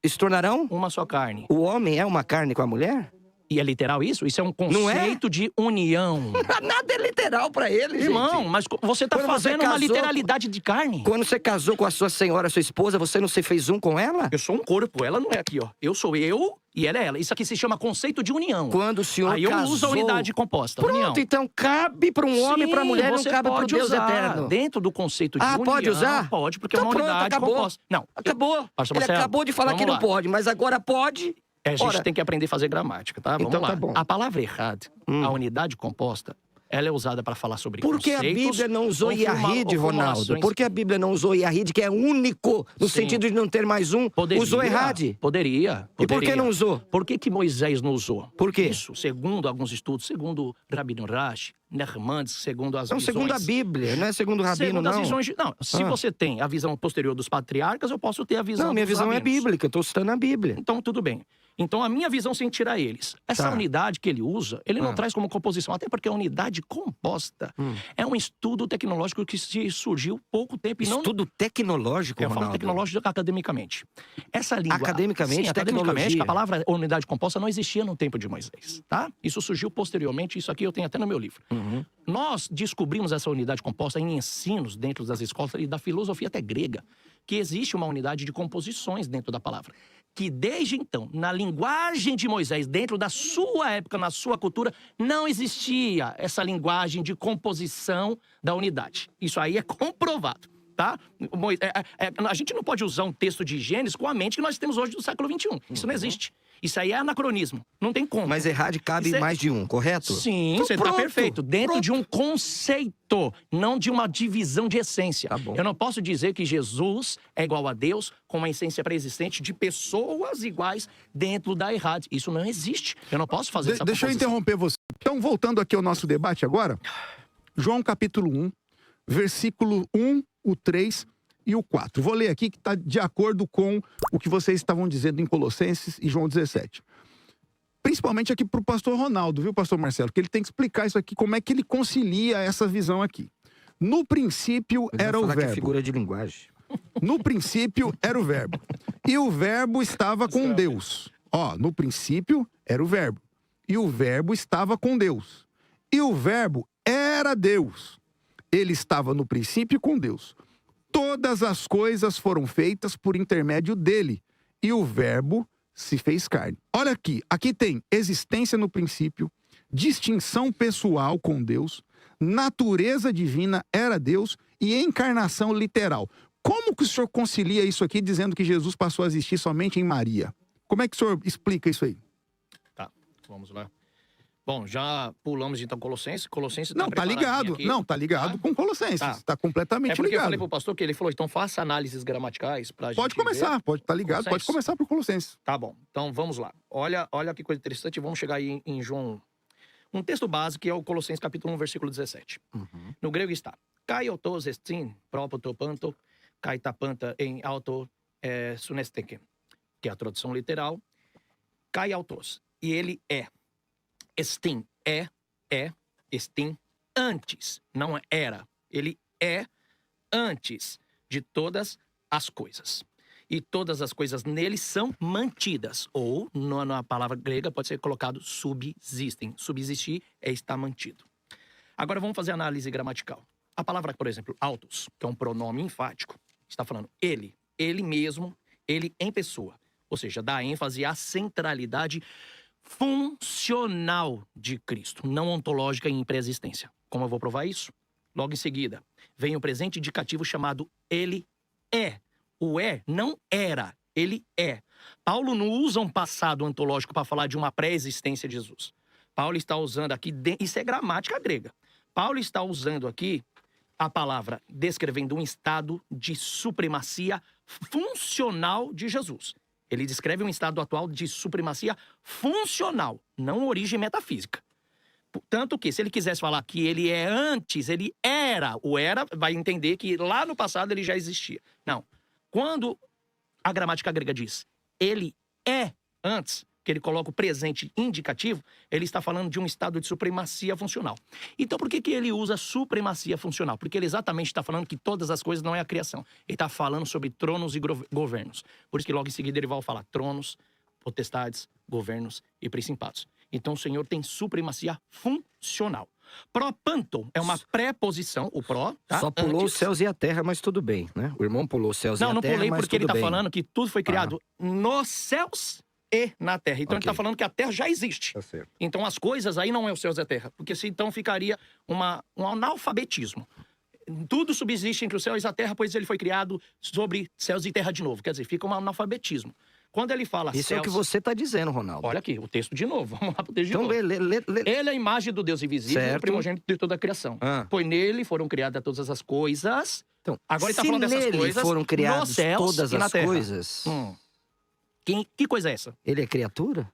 se tornarão? Uma só carne. O homem é uma carne com a mulher? E é literal isso? Isso é um Não é? conceito de união. Nada é literal pra ele, Irmão, gente. mas você tá Quando você fazendo uma casou- literalidade de carne. Quando você casou com a sua senhora, sua esposa, você não se fez um com ela? Eu sou um corpo, ela não é aqui, ó. Eu sou eu e ela é ela. Isso aqui se chama conceito de união. Quando o senhor Aí eu casou... uso a unidade composta, Pronto, união. então cabe para um homem e para mulher, não você cabe para o pode Deus usar. eterno. Dentro do conceito de união. Pode usar? Pode, porque Então é uma pronto, unidade acabou. composta. Não. Acabou. Pastor Ele Marcelo, acabou de falar vamos que não lá. pode, mas agora pode. A gente Ora, tem que aprender a fazer gramática, tá? Vamos Então lá. tá bom. A palavra errado, a unidade composta, ela é usada para falar sobre Por que a conceitos, Bíblia não usou ou Iahide, Ronaldo? formulações. Por que a Bíblia não usou Iahide, que é único, no Sim. sentido de não ter mais um? Usou Errade. Poderia. E por que não usou? Por que Moisés não usou? Por quê? Isso, segundo alguns estudos, segundo Rabino Rashi, Nehmandes, segundo as Não, visões... segundo a Bíblia, não é segundo o Rabino, Segundo não. as visões... Não, se Ah. você tem a visão posterior dos patriarcas, eu posso ter a visão Não, minha dos visão é rabinos. bíblica, eu tô citando a Bíblia. Então, tudo bem. Então, a minha visão sem tirar eles. Essa Tá. unidade que ele usa, ele não Ah. traz como composição. Até porque a unidade composta é um estudo tecnológico que surgiu pouco tempo. E não Estudo tecnológico, eu falo Ronaldo. tecnológico academicamente. Essa língua... Academicamente, sim, academicamente, tecnologia. a palavra unidade composta não existia no tempo de Moisés, tá? Isso surgiu posteriormente, isso aqui eu tenho até no meu livro. Uhum. Nós descobrimos essa unidade composta em ensinos dentro das escolas e da filosofia até grega, que existe uma unidade de composições dentro da palavra. Que desde então, na linguagem de Moisés, dentro da sua época, na sua cultura, não existia essa linguagem de composição da unidade. Isso aí é comprovado, tá? A gente não pode usar um texto de Gênesis com a mente que nós temos hoje do século XXI. Isso não existe. Isso aí é anacronismo. Não tem como. Mas Errade cabe Isso é- mais de um, correto? Sim, Então você está pronto, perfeito. Dentro pronto. de um conceito, não de uma divisão de essência. Tá bom. Eu não posso dizer que Jesus é igual a Deus com uma essência pré-existente de pessoas iguais dentro da Errade. Isso não existe. Eu não posso fazer essa Deixa eu composição. interromper você. Então, voltando aqui ao nosso debate agora, João capítulo 1, versículo 1, o 3 e o 4. Vou ler aqui que está de acordo com o que vocês estavam dizendo em Colossenses e João 17. Principalmente aqui para o pastor Ronaldo, viu, pastor Marcelo? Que ele tem que explicar isso aqui, como é que ele concilia essa visão aqui. No princípio Eu ia era o falar que é verbo. figura de linguagem. No princípio era o verbo. E o verbo estava com Deus. Ó, no princípio era o verbo. E o verbo estava com Deus. E o verbo era Deus. Ele estava no princípio com Deus. Todas as coisas foram feitas por intermédio dele. E o verbo se fez carne. Olha aqui. Aqui tem existência no princípio, distinção pessoal com Deus, natureza divina era Deus e encarnação literal. Como que o senhor concilia isso aqui dizendo que Jesus passou a existir somente em Maria? Como é que o senhor explica isso aí? Tá, vamos lá. Bom, já pulamos então Colossenses. Colossenses Não, tá ligado. aqui. Não, tá ligado Tá? com Colossenses. Tá. Tá completamente É porque eu ligado. falei pro pastor que ele falou, então faça análises gramaticais pra gente Pode começar, ver. pode estar ligado, pode Colossenses. começar por Colossenses. Tá bom, então vamos lá. Olha que coisa interessante, vamos chegar aí em João. Um texto básico que é o Colossenses capítulo 1, versículo 17. No grego está, kai autos estin propotopanto, kai tapanta em auto sunesteke, que é a tradução literal. Kai autos, e ele é. Estin, estin, antes, não era. Ele é antes de todas as coisas. E todas as coisas nele são mantidas. Ou, na palavra grega, pode ser colocado subsistem. Subsistir é estar mantido. Agora vamos fazer análise gramatical. A palavra, por exemplo, autos, que é um pronome enfático, está falando ele mesmo, ele em pessoa. Ou seja, dá ênfase à centralidade funcional de Cristo, não ontológica em pré-existência. Como eu vou provar isso? Logo em seguida, vem o presente indicativo chamado ele é. O não era, ele é. Paulo não usa um passado ontológico para falar de uma pré-existência de Jesus. Paulo está usando aqui, isso é gramática grega. Paulo está usando aqui a palavra descrevendo um estado de supremacia funcional de Jesus. Ele descreve um estado atual de supremacia funcional, não origem metafísica. Tanto que, se ele quisesse falar que ele é antes, ele era. O era vai entender que lá no passado ele já existia. Não. Quando a gramática grega diz ele é antes, que ele coloca o presente indicativo, ele está falando de um estado de supremacia funcional. Então, por que ele usa supremacia funcional? Porque ele exatamente está falando que todas as coisas não é a criação. Ele está falando sobre tronos e governos. Por isso que logo em seguida ele vai falar tronos, potestades, governos e principados. Então, o Senhor tem supremacia funcional. Propanto é uma preposição, o pró, tá? Só pulou Antes. os céus e a terra, mas tudo bem, né? O irmão pulou os céus e a Não terra, pulei mas porque ele tudo está bem. falando que tudo foi criado nos céus e na terra. Então ele Ok. está falando que a terra já existe. Tá certo. Então as coisas aí não é os céus e a terra. Porque se então ficaria um analfabetismo. Tudo subsiste entre os céus e a terra, pois ele foi criado sobre céus e terra de novo. Quer dizer, fica um analfabetismo. quando ele fala Isso céus... é o que você está dizendo, Ronaldo. Olha aqui, o texto de novo. Vamos lá pro texto de Então, novo. lê. Ele é a imagem do Deus invisível, o Certo. primogênito de toda a criação. Pois nele foram criadas todas as coisas. Então, Agora ele tá se falando dessas nele coisas foram criadas nos céus todas e na as terra. coisas, Que coisa é essa? ele é criatura?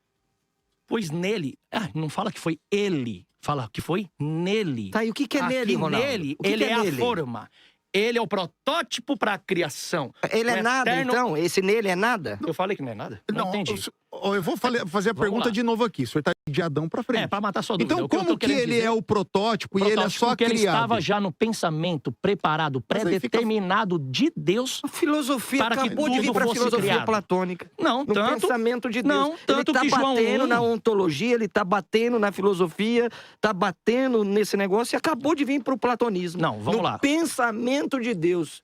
Pois nele... não fala que foi ele. Fala que foi nele. Tá, e o que é Aqui nele, Ronaldo? nele, O que ele que é a nele? forma. Ele é o protótipo para a criação. Ele O é nada, eterno- então? Esse nele é nada? Eu falei que não é nada? Não entendi. Eu vou fazer a pergunta lá. de novo aqui. O senhor está de Adão para frente. Para matar sua dúvida. Então, O que eu tô como que querendo ele dizer- é o protótipo e ele é Protótipo só que ele criado? estava já no pensamento preparado, Mas aí fica- pré-determinado de Deus. A filosofia Para que acabou de vir tudo para a fosse filosofia criado. platônica. Não, No tanto... pensamento de Deus. Não, tanto ele tá que João batendo 1... na ontologia, ele tá batendo na filosofia, tá batendo nesse negócio e acabou de vir para o platonismo. Não, vamos no lá. pensamento de Deus.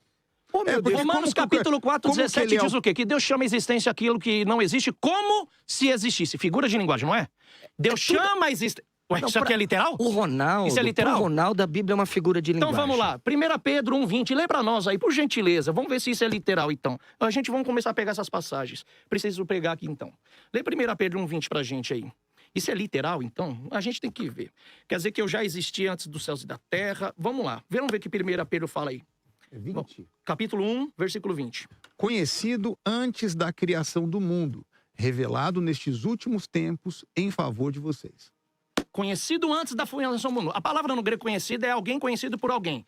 Oh, meu porque Deus. Romanos como que- capítulo 4, como que 17 ele é diz o quê? Que Deus chama a existência aquilo que não existe como se existisse. Figura de linguagem, não é? Deus chama a existência... Ué, Não, isso aqui é literal? O Ronaldo, Isso é literal? pro Ronaldo, a Bíblia é uma figura de Então linguagem. vamos lá, 1 Pedro 1,20, lê pra nós aí, por gentileza. Vamos ver se isso é literal, então. Vamos começar a pegar essas passagens. Preciso pegar aqui, então. Lê 1 Pedro 1,20 pra gente aí. Isso é literal, então? A gente tem que ver. Quer dizer que eu já existi antes dos céus e da terra. Vamos lá, vamos ver o que 1 Pedro fala aí. 20. Capítulo 1, versículo 20. Conhecido antes da criação do mundo, revelado nestes últimos tempos em favor de vocês. Conhecido antes da fundação do mundo. A palavra no grego conhecido é alguém conhecido por alguém.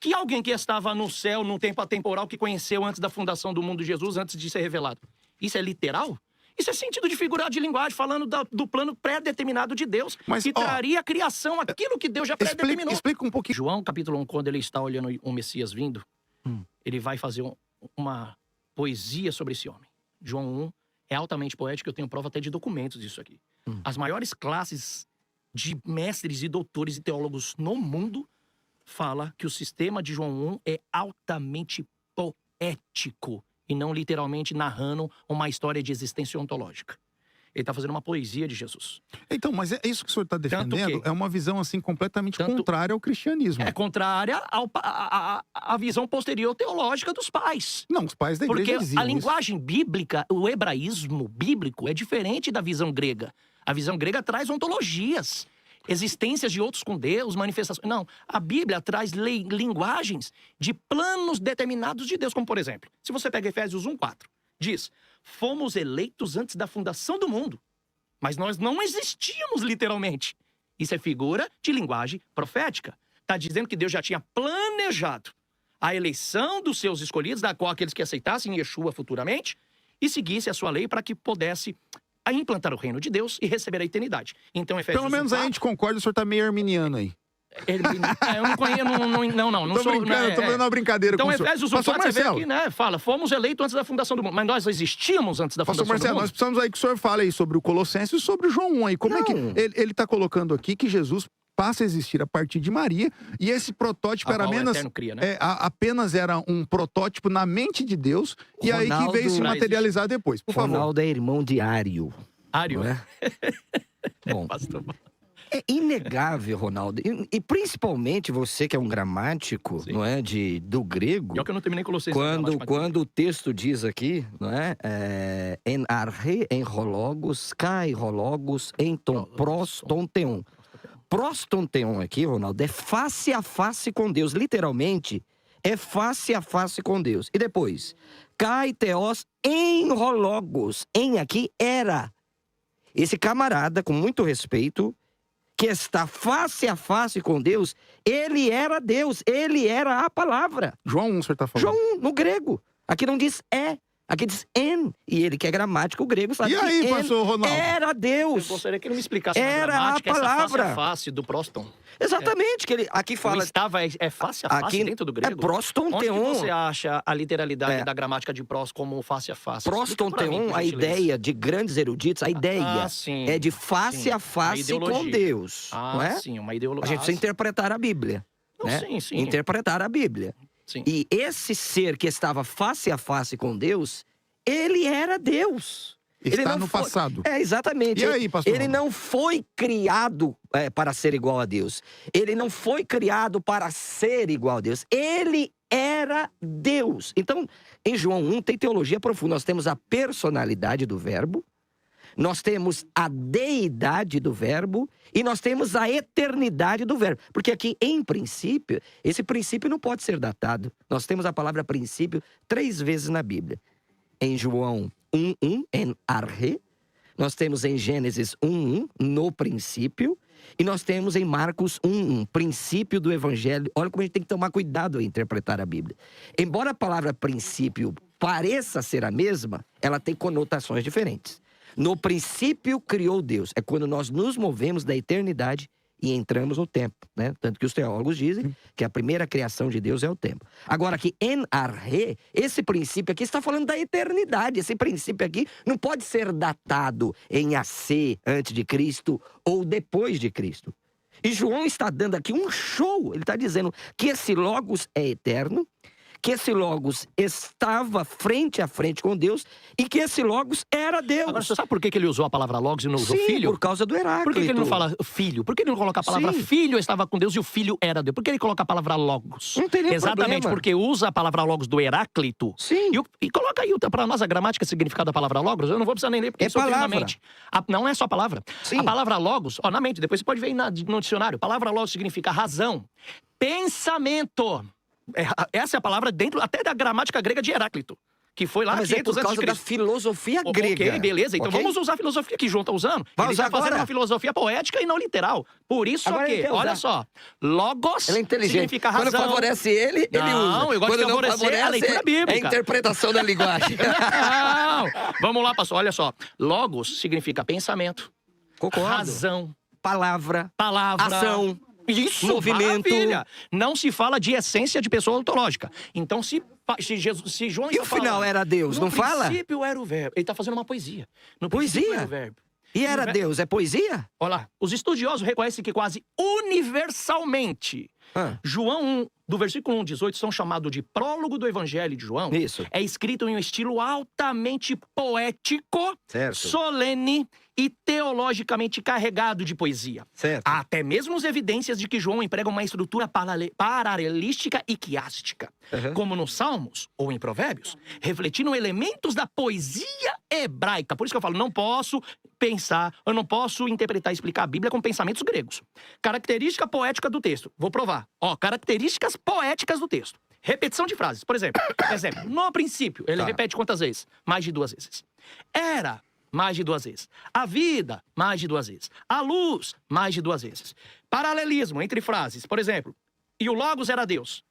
Que alguém que estava no céu, num tempo atemporal, que conheceu antes da fundação do mundo Jesus, antes de ser revelado. Isso é literal? Isso é sentido de figurado de linguagem, falando do plano pré-determinado de Deus, Mas, que ó, traria a criação, aquilo que Deus já pré-determinou. Explica um pouquinho. João, capítulo 1, quando ele está olhando o Messias vindo, ele vai fazer uma poesia sobre esse homem. João 1 é altamente poético, eu tenho prova até de documentos disso aqui. As maiores classes de mestres e doutores e teólogos no mundo fala que o sistema de João 1 é altamente poético e não literalmente narrando uma história de existência ontológica. Ele está fazendo uma poesia de Jesus. Então, mas é isso que o senhor está Tanto defendendo, que- é uma visão assim completamente Tanto- contrária ao cristianismo. É contrária à visão posterior teológica dos pais. Não, os pais da igreja Porque diziam a linguagem bíblica, o hebraísmo bíblico, é diferente da visão grega. A visão grega traz ontologias, existências de outros com Deus, manifestações. Não, a Bíblia traz linguagens de planos determinados de Deus. Como, por exemplo, se você pega Efésios 1:4, diz: fomos eleitos antes da fundação do mundo, mas nós não existíamos literalmente. Isso é figura de linguagem profética. Está dizendo que Deus já tinha planejado a eleição dos seus escolhidos, da qual aqueles que aceitassem Yeshua futuramente, e seguisse a sua lei para que pudesse implantar o reino de Deus e receber a eternidade. Então, Efésios Pelo menos aí a 1:4, gente concorda, o senhor tá meio arminiano aí. eu não conheço, não Tô sou... brincando, tô fazendo uma brincadeira Então, com o senhor. Efésios Pastor 1:4, você vê Marcelo, aqui, né? Fala, fomos eleitos antes da fundação do mundo. Mas nós existíamos antes da Pastor fundação Marcelo, do nós mundo? precisamos aí que o senhor fale aí sobre o Colossenses e sobre o João 1 aí. Como é que Não. ele tá colocando aqui que Jesus passa a existir a partir de Maria e esse protótipo era A qual o apenas, Eterno cria, né? apenas era um protótipo na mente de Deus e aí que Ronaldo- veio se Pra materializar depois. Por favor. Ronaldo é irmão de Ário. Ário, Não é? Bom, pastor. é inegável, Ronaldo. E principalmente você que é um gramático, Sim. não é, do grego. Pior que eu não terminei Colossenses. Quando o texto diz aqui, não é? En arre, en rologos, kai rologos, en ton prostonteon. Prostonteon aqui, Ronaldo, é face a face com Deus. Literalmente, é face a face com Deus. E depois, kai teos en rologos. En aqui era. Esse camarada, com muito respeito, que está face a face com Deus, ele era Deus, ele era a palavra. João 1, o senhor tá falando. João 1, no grego. Aqui não diz aqui diz en. E ele que é gramático grego sabe E aí, que pastor Ronaldo? era Eu Deus. gostaria que ele me explicasse Era na gramática a palavra. essa face a face do proston. Exatamente, que ele aqui Fala, fala... estava é face a face Aqui dentro do é grego? Onde que prostonteon. você acha a literalidade É. da gramática de pros como face a face? Explica pra mim, Prostonteon, por a gentileza. ideia de grandes eruditos, a ideia sim. é de face Sim. a Uma face com ideologia. Deus. Não é? Sim, uma A ideologia. gente precisa interpretar a Bíblia. Não, né? sim, sim. Interpretar a Bíblia. Sim. E esse ser que estava face a face com Deus, ele era Deus. Ele Está não no foi- passado. É, exatamente. E aí, pastor Ele Ronaldo? não foi criado para ser igual a Deus. Ele não foi criado para ser igual a Deus. Ele era Deus. Então, Em João 1 tem teologia profunda. Nós temos a personalidade do verbo, nós temos a deidade do verbo e nós temos a eternidade do verbo. Porque aqui, em princípio, esse princípio não pode ser datado. Nós temos a palavra princípio 3 vezes na Bíblia. Em João 1:1, en arche. Nós temos em Gênesis 1:1, no princípio. E nós temos em Marcos 1:1, princípio do evangelho. Olha como a gente tem que tomar cuidado em interpretar a Bíblia. Embora a palavra princípio pareça ser a mesma, ela tem conotações diferentes. No princípio criou Deus. É quando nós nos movemos da eternidade e entramos no tempo, né? Tanto que os teólogos dizem que a primeira criação de Deus é o tempo. Agora aqui, en arche, esse princípio aqui está falando da eternidade. Esse princípio aqui não pode ser datado em AC, antes de Cristo, ou depois de Cristo. E João está dando aqui um show. Ele está dizendo que esse Logos é eterno, que esse Logos estava frente a frente com Deus e que esse Logos era Deus. Agora, você sabe por que ele usou a palavra Logos e não usou Sim, filho? por causa do Heráclito. Por que ele não fala filho? Por que ele não coloca a palavra Sim. filho estava com Deus e o filho era Deus? Por que ele coloca a palavra Logos? Não tem nenhum Exatamente, problema. porque usa a palavra Logos do Heráclito. Sim. E coloca aí para nós a gramática e significado da palavra Logos. Eu não vou precisar nem ler, porque É isso eu tenho na palavra. mente. Não é só palavra. Sim. A palavra Logos, na mente, depois você pode ver aí no dicionário. A palavra Logos significa razão, pensamento. Essa é a palavra dentro até da gramática grega de Heráclito, que foi lá Mas é 500 por antes de causa da Cristo. filosofia grega. Ok, beleza. Então Ok? vamos usar a filosofia que João está usando. Vai Ele usar está fazendo agora? uma filosofia poética e não literal. Por isso Agora ele que, quer olha usar. só, Logos Ele é inteligente. significa razão. Quando favorece ele usa. Não, eu gosto Quando de não favorecer favorece, a leitura bíblica. É a interpretação da linguagem. Não! Vamos lá, pastor. Olha só. Logos significa pensamento, Concordo. razão, Palavra. palavra, Ação. Isso, Movimento. maravilha. Não se fala de essência de pessoa ontológica. Então, se João E está o final falando, era Deus, não fala? No princípio era o verbo. Ele está fazendo uma poesia. No Poesia? princípio era o verbo. E era Ver- Deus, é poesia? Olha lá, os estudiosos reconhecem que quase universalmente João 1, do versículo 1 18, são chamados de prólogo do Evangelho de João. Isso. É escrito em um estilo altamente poético, Certo. solene e teologicamente carregado de poesia. Certo. Há até mesmo as evidências de que João emprega uma estrutura paralelística e quiástica, Uhum. como nos Salmos ou em Provérbios, refletindo elementos da poesia hebraica. Por isso que eu falo, não posso pensar, eu não posso interpretar e explicar a Bíblia com pensamentos gregos. Característica poética do texto. Vou provar. Características poéticas do texto. Repetição de frases. Por exemplo, no princípio, ele Tá. repete quantas vezes? Mais de 2 vezes. Era, mais de 2 vezes. A vida, mais de 2 vezes. A luz, mais de 2 vezes. Paralelismo entre frases. Por exemplo, e o Logos era Deus.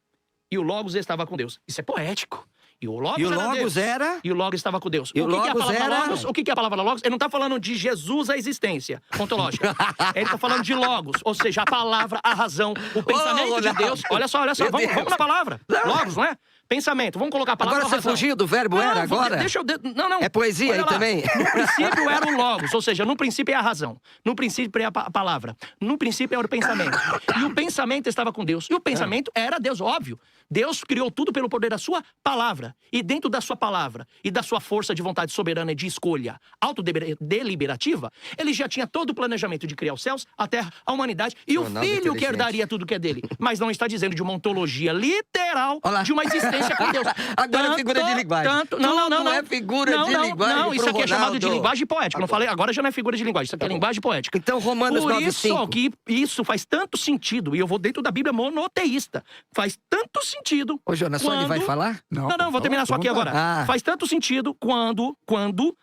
E o Logos estava com Deus. Isso é poético. E o Logos E o era Logos Deus. era? E o Logos estava com Deus. E o que é a Logos palavra era? Logos? O que é a palavra Logos? Ele não está falando de Jesus a existência ontológica. Ele está falando de Logos, ou seja, a palavra, a razão, o pensamento de Ronaldo. Deus. Olha só, Meu vamos Deus. na palavra. Logos, não é? Pensamento. Vamos colocar a palavra Agora você razão. fugiu do verbo era agora? Deixa eu... Não. É poesia Olha aí lá. também? No princípio era o Logos, ou seja, no princípio é a razão. No princípio é a palavra. No princípio era o pensamento. E o pensamento estava com Deus. E o pensamento era Deus, óbvio. Deus criou tudo pelo poder da sua palavra. E dentro da sua palavra e da sua força de vontade soberana e de escolha autodeliberativa, ele já tinha todo o planejamento de criar os céus, a terra, a humanidade e Ronaldo o filho que inteligente. herdaria tudo que é dele. Mas não está dizendo de uma ontologia literal Olha lá. de uma existência com Deus. Agora é figura de linguagem. Não é figura de linguagem Não, isso pro aqui é chamado de Ronaldo. linguagem poética. Não falei, agora já não é figura de linguagem, isso aqui é linguagem poética. Então, Romanos Por 9:5. isso que isso faz tanto sentido, e eu vou dentro da Bíblia monoteísta, faz tanto sentido... Ô, Jonas, só ele vai falar? Não, vou terminar só aqui agora. Ah. Faz tanto sentido quando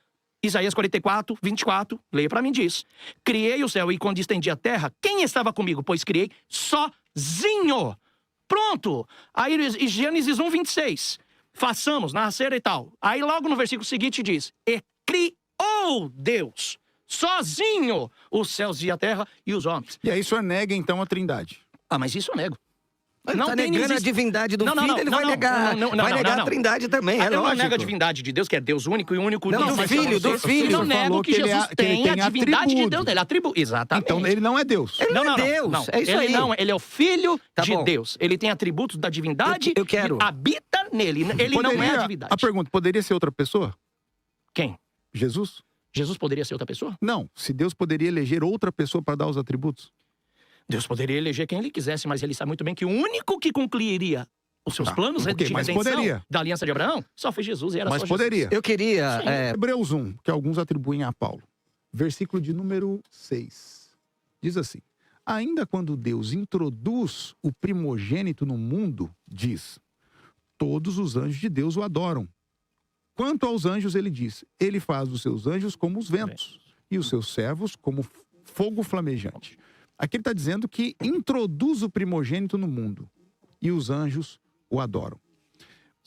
Isaías 44, 24, leia pra mim, diz: criei o céu e quando estendi a terra, quem estava comigo? Pois criei sozinho. Pronto. Aí Gênesis 1, 26. Façamos nascer e tal. Aí logo no versículo seguinte diz: e criou Deus sozinho os céus e a terra e os homens. E aí o senhor nega, então, a trindade. Mas isso eu nego. Ele tá negando a divindade do filho, ele vai negar a trindade também, é eu não lógico. nego a divindade de Deus, que é Deus único e único. Não, do mas filho, eu do filho. não Você nego falou que que ele Jesus que ele tem a tem divindade de atributo. Deus dele. Exatamente. Então ele não é Deus. Ele não é Deus, Não. é isso aí. Ele é o filho Tá de bom. Deus. Ele tem atributos da divindade. Eu quero. Habita nele. Ele não é a divindade. A pergunta, poderia ser outra pessoa? Quem? Jesus? Jesus poderia ser outra pessoa? Não. Se Deus poderia eleger outra pessoa para dar os atributos. Deus poderia eleger quem ele quisesse, mas ele sabe muito bem que o único que concluiria os seus Tá, planos ok, de mas redenção poderia. da aliança de Abraão, só foi Jesus e era Mas só poderia. Jesus. Eu queria. Sim. Hebreus 1, que alguns atribuem a Paulo. Versículo de número 6. Diz assim: ainda quando Deus introduz o primogênito no mundo, diz: todos os anjos de Deus o adoram. Quanto aos anjos, ele diz: ele faz os seus anjos como os ventos e os seus servos como fogo flamejante. Aqui ele está dizendo que introduz o primogênito no mundo e os anjos o adoram.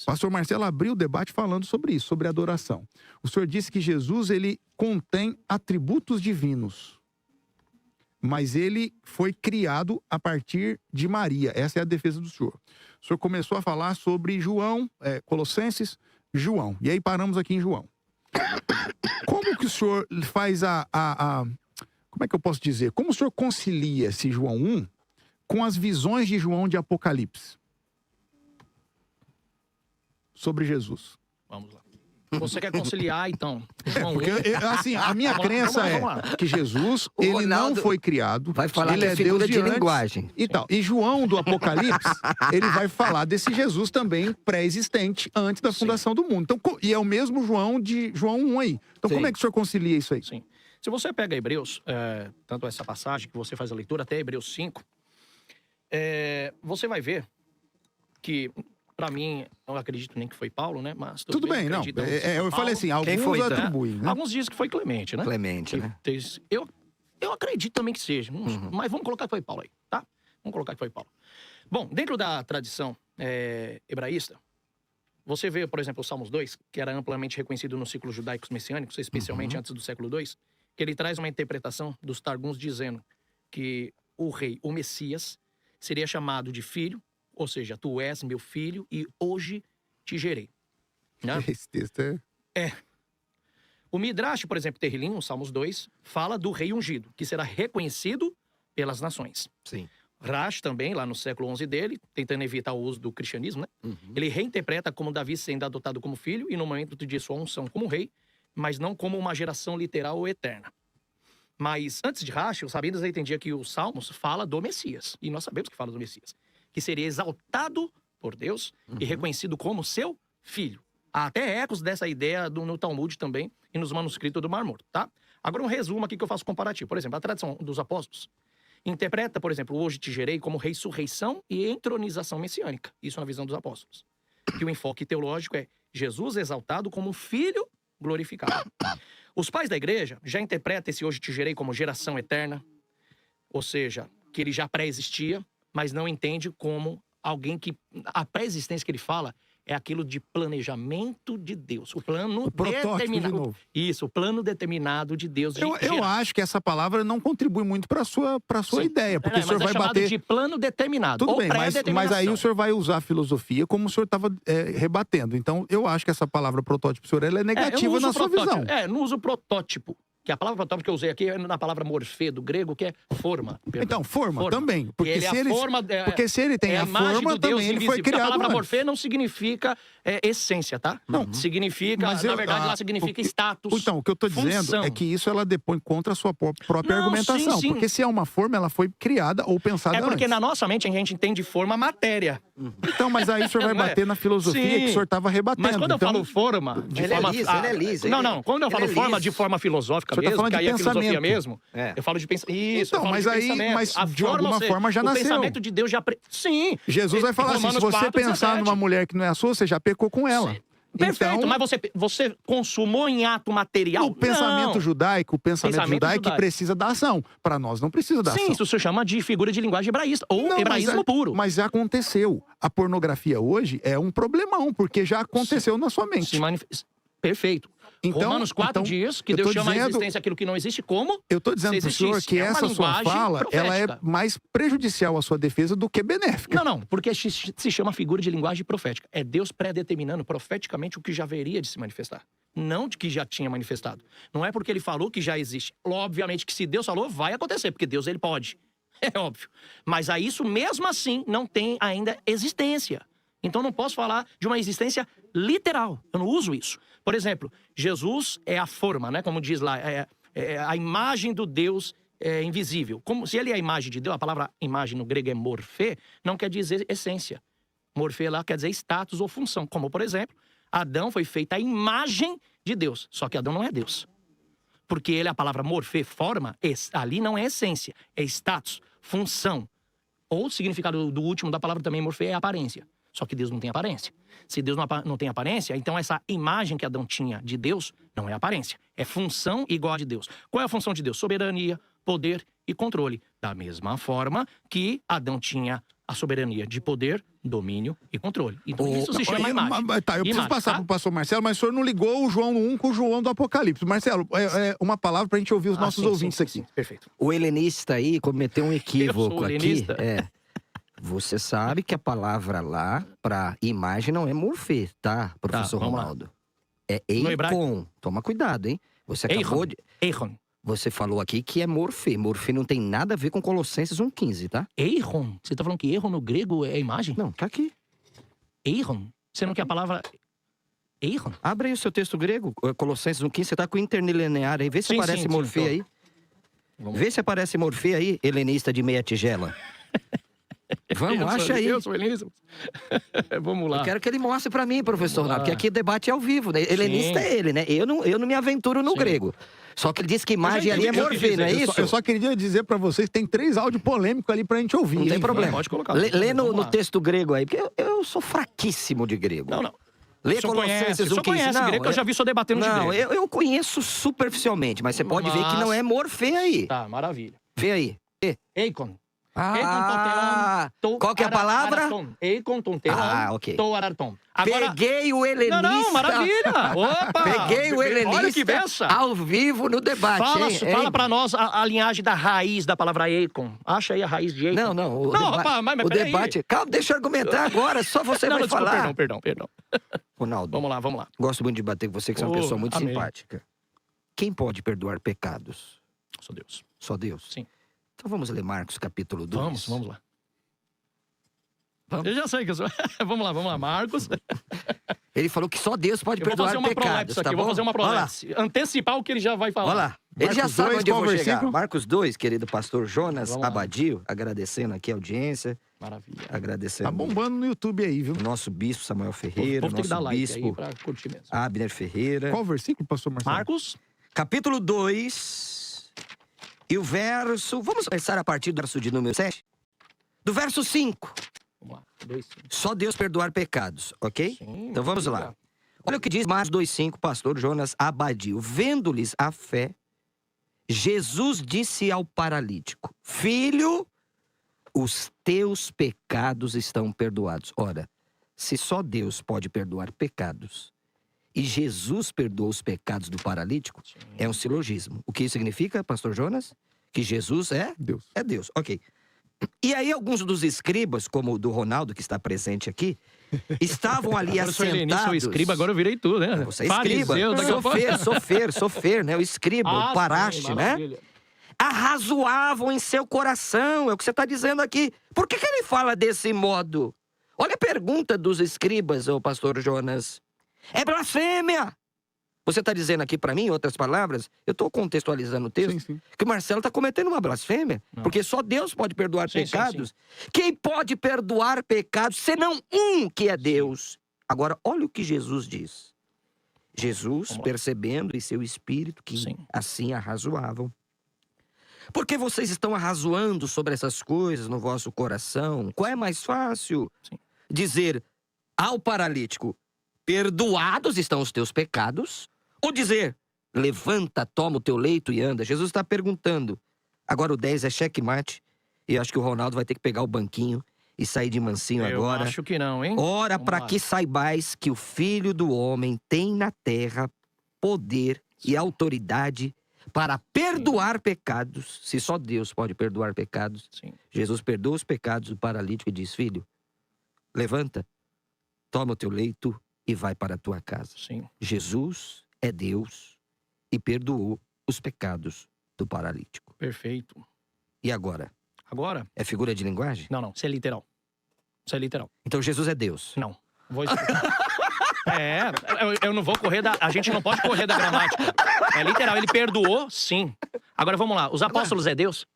Pastor Marcelo abriu o debate falando sobre isso, sobre adoração. O senhor disse que Jesus ele contém atributos divinos, mas ele foi criado a partir de Maria. Essa é a defesa do senhor. O senhor começou a falar sobre João, Colossenses, João. E aí paramos aqui em João. Como que o senhor faz como é que eu posso dizer? Como o senhor concilia esse João 1 com as visões de João de Apocalipse sobre Jesus? Vamos lá. Você quer conciliar, então? João Porque, 1. assim, a minha Vamos lá, crença vamos lá. é que Jesus, O ele Ronaldo não foi criado, vai falar ele de é figura Deus de antes linguagem. e tal. E João do Apocalipse, ele vai falar desse Jesus também pré-existente antes da fundação do mundo. Então, e é o mesmo João de João 1 aí. Então, Sim. como é que o senhor concilia isso aí? Sim. Se você pega Hebreus, tanto essa passagem que você faz a leitura, até Hebreus 5, você vai ver que, para mim, eu não acredito nem que foi Paulo, né? Mas Tudo bem, não. acredito que Eu foi falei Paulo. assim, alguns foi, então? atribuem, né? Alguns dizem que foi Clemente, né? Clemente, Que né? eu acredito também que seja, mas vamos colocar que foi Paulo aí, tá? Vamos colocar que foi Paulo. Bom, dentro da tradição hebraísta, você vê, por exemplo, o Salmos 2, que era amplamente reconhecido nos ciclos judaicos messiânicos, especialmente antes do século II, que ele traz uma interpretação dos Targums dizendo que o rei, o Messias, seria chamado de filho, ou seja, tu és meu filho e hoje te gerei. Né? Esse texto é... O Midrash, por exemplo, Terrilim, no Salmos 2, fala do rei ungido, que será reconhecido pelas nações. Sim. Rash também, lá no século XI dele, tentando evitar o uso do cristianismo, né? Ele reinterpreta como Davi sendo adotado como filho e no momento de sua unção como rei, mas não como uma geração literal ou eterna. Mas antes de Rash, os sabinos entendiam que os Salmos fala do Messias. E nós sabemos que fala do Messias. Que seria exaltado por Deus e reconhecido como seu filho. Há até ecos dessa ideia no Talmud também e nos manuscritos do Mar Morto, tá? Agora um resumo aqui que eu faço comparativo. Por exemplo, a tradição dos apóstolos interpreta, por exemplo, hoje te gerei como ressurreição e entronização messiânica. Isso na visão dos apóstolos. Que o enfoque teológico é Jesus exaltado como filho glorificado. Os pais da igreja já interpretam esse hoje te gerei como geração eterna, ou seja, que ele já pré-existia, mas não entende como alguém que... A pré-existência que ele fala é aquilo de planejamento de Deus. O plano protótipo determinado. de novo. Isso, o plano determinado de Deus. Eu acho que essa palavra não contribui muito para sua Sim. ideia, porque o senhor mas vai é chamado bater... de plano determinado. Tudo ou bem, mas aí o senhor vai usar a filosofia como o senhor estava rebatendo. Então, eu acho que essa palavra protótipo, senhor, ela é negativa na sua visão. Não uso protótipo. Que a palavra protótipo que eu usei aqui é na palavra morfê, do grego, que é forma. Perdão. Então, forma também. Porque ele porque se ele tem a forma, também ele foi criado A palavra antes. morfê não significa essência, tá? Não. Significa, Mas na verdade, lá significa status. Então, o que eu estou dizendo função. é que isso ela depõe contra a sua própria Não, argumentação. sim. Porque se é uma forma, ela foi criada ou pensada É porque antes. na nossa mente a gente entende forma matéria. Então, mas aí o senhor vai Não é? bater na filosofia Sim. que o senhor estava rebatendo. Mas quando eu Então, falo forma... de Ele é forma, liso, ele é liso, Não, quando eu ele falo é forma liso. de forma filosófica O senhor tá mesmo, falando que de aí é filosofia pensamento. mesmo, É. eu falo de pensamento. Isso, Então, eu falo mas de aí- pensamento. mas A de forma, alguma ou seja, forma já o nasceu. pensamento de Deus já... Sim. Jesus vai falar assim, se Romanos você 4, pensar 17. numa mulher que não é a sua, você já pecou com ela. Perfeito, Então, mas você consumou em ato material? o pensamento Não. judaico, o pensamento Pensamento judaico judaico. precisa da ação. Para nós não precisa da Sim, ação. isso se chama de figura de linguagem hebraísta, ou Não, hebraísmo puro. Mas já aconteceu. A pornografia hoje é um problemão, porque já aconteceu na sua mente. Se manifesta. Perfeito. Então- Romanos 4 então, diz que eu Deus tô chama a dizendo- existência aquilo que não existe como Eu estou dizendo se para o senhor existisse. que É uma essa sua linguagem fala, ela é profética. mais prejudicial à sua defesa do que benéfica. Não, porque se chama figura de linguagem profética. É Deus pré-determinando profeticamente o que já haveria de se manifestar. Não de que já tinha manifestado. Não é porque ele falou que já existe. Obviamente que se Deus falou, vai acontecer, porque Deus ele pode. É óbvio. Mas a isso, mesmo assim, não tem ainda existência. Então não posso falar de uma existência literal. Eu não uso isso. Por exemplo, Jesus é a forma, né? Como diz lá, é a imagem do Deus invisível. Como se ele é a imagem de Deus, a palavra imagem no grego é morfê, não quer dizer essência. Morfê lá quer dizer status ou função. Como, por exemplo, Adão foi feito à imagem de Deus. Só que Adão não é Deus. Porque ele, a palavra morfê, forma, ali não é essência. É status, função. Ou o significado do último da palavra também, morfê, é aparência. Só que Deus não tem aparência. Se Deus não tem aparência, então essa imagem que Adão tinha de Deus não é aparência. É função igual a de Deus. Qual é a função de Deus? Soberania, poder e controle. Da mesma forma que Adão tinha a soberania de poder, domínio e controle. Então isso se chama imagem. Tá, eu preciso passar para o pastor Marcelo, mas o senhor não ligou o João 1 com o João do Apocalipse. Marcelo, uma palavra para a gente ouvir os nossos ouvintes aqui. Sim, perfeito. O helenista aí cometeu um equívoco aqui. helenista. Você sabe que a palavra lá para imagem não é morfê, tá, professor vamos lá. Ronaldo? É eikon. Toma cuidado, hein? Você acabou de... Eiron. Você falou aqui que é morfê. Morfê não tem nada a ver com Colossenses 1,15, tá? Eiron? Você tá falando que Eiron no grego é imagem? Não, tá aqui. Eiron? Você não quer a palavra... Eiron? Abre aí o seu texto grego, Colossenses 1,15. Você tá com o interlinear aí. Vê se aparece morfê aí. Vê se aparece morfê aí, helenista de meia tigela. Vamos, acha aí. Eu sou helenista. Vamos lá. Eu quero que ele mostre pra mim, professor Ronaldo, porque aqui o debate é ao vivo, né? Helenista é ele, né? Eu não me aventuro no grego. Só que ele disse que imagem ali é morfê, não é isso? Eu só queria dizer pra vocês que tem 3 áudios polêmicos ali pra gente ouvir. Não tem problema. Pode colocar. Lê no texto grego aí, porque eu sou fraquíssimo de grego. Não. Lê Colossenses 1,15. Você conhece grego, que eu já vi só debatendo de grego. Não, eu conheço superficialmente, mas você pode ver que não é morfê aí. Tá, maravilha. Vê aí. Eikon. Qual que é a palavra? Eikon, tonteon, ok. toaraton. Agora... Peguei o helenista. Não, maravilha. Opa. Peguei o helenista. Olha que benção. Ao vivo no debate. Fala pra nós a linhagem da raiz da palavra Eikon. Acha aí a raiz de Eikon. Não. O debate... Calma, deixa eu argumentar agora. Só você vai falar. Perdão. Ronaldo. Vamos lá. Gosto muito de debater com você, que você é uma pessoa muito amém. simpática. Quem pode perdoar pecados? Só Deus. Só Deus? Sim. Então vamos ler Marcos capítulo 2. Vamos lá. Eu já sei que eu sou... Vamos lá, Marcos. Ele falou que só Deus pode perdoar pecados, tá bom? Vou fazer uma prolepse. Antecipar o que ele já vai falar. Olha lá. Ele já sabe onde eu vou chegar. versículo? Marcos 2, querido pastor Jonas Abadio, agradecendo aqui a audiência. Maravilha. Agradecendo Tá bombando no YouTube aí, viu? o nosso bispo Samuel Ferreira, O povo tem que dar nosso like bispo aí pra curtir mesmo. Abner Ferreira. Qual versículo, pastor Marcelo? Marcos. Capítulo 2, e o verso... Vamos começar a partir do verso de número 7? Do verso 5. Vamos lá. 2, 5. Só Deus perdoar pecados, ok? Sim, Então vamos lá. obrigado. Olha o que diz Marcos 2,5, pastor Jonas Abadio. Vendo-lhes a fé, Jesus disse ao paralítico: Filho, os teus pecados estão perdoados. Ora, se só Deus pode perdoar pecados e Jesus perdoou os pecados do paralítico, é um silogismo. O que isso significa, pastor Jonas? Que Jesus é Deus. É Deus, ok. E aí alguns dos escribas, como o do Ronaldo, que está presente aqui, estavam ali Agora eu sou helenista, assentados. sou escriba, agora eu virei tudo, né? Você é escriba. Fariseu, daqui a pouco. Sofer, né? O escriba, o paraste, sim, né? maravilha. Arrazoavam em seu coração, é o que você está dizendo aqui. Por que ele fala desse modo? Olha a pergunta dos escribas, ô pastor Jonas. É blasfêmia! Você está dizendo aqui para mim, em outras palavras, eu estou contextualizando o texto, Sim. que o Marcelo está cometendo uma blasfêmia, porque só Deus pode perdoar pecados. Quem pode perdoar pecados, senão um que é Deus? Agora, olha o que Jesus diz. Jesus, percebendo em seu espírito que assim arrazoavam. Por que vocês estão arrazoando sobre essas coisas no vosso coração? Qual é mais fácil? Dizer ao paralítico: perdoados estão os teus pecados? Ou dizer: levanta, toma o teu leito e anda? Jesus está perguntando. Agora o 10 é checkmate. E eu acho que o Ronaldo vai ter que pegar o banquinho e sair de mansinho agora. Eu acho que não, hein? Ora, para que saibais que o Filho do Homem tem na terra poder e autoridade para perdoar pecados. Se só Deus pode perdoar pecados. Jesus perdoa os pecados do paralítico e diz: filho, levanta, toma o teu leito e vai para a tua casa. Jesus é Deus e perdoou os pecados do paralítico. Perfeito. E agora? Agora? É figura de linguagem? Não. Isso é literal. Isso é literal. Então Jesus é Deus? Não. Vou explicar. Eu não vou correr da... A gente não pode correr da gramática. É literal. Ele perdoou, sim. Agora vamos lá. Os apóstolos é Deus?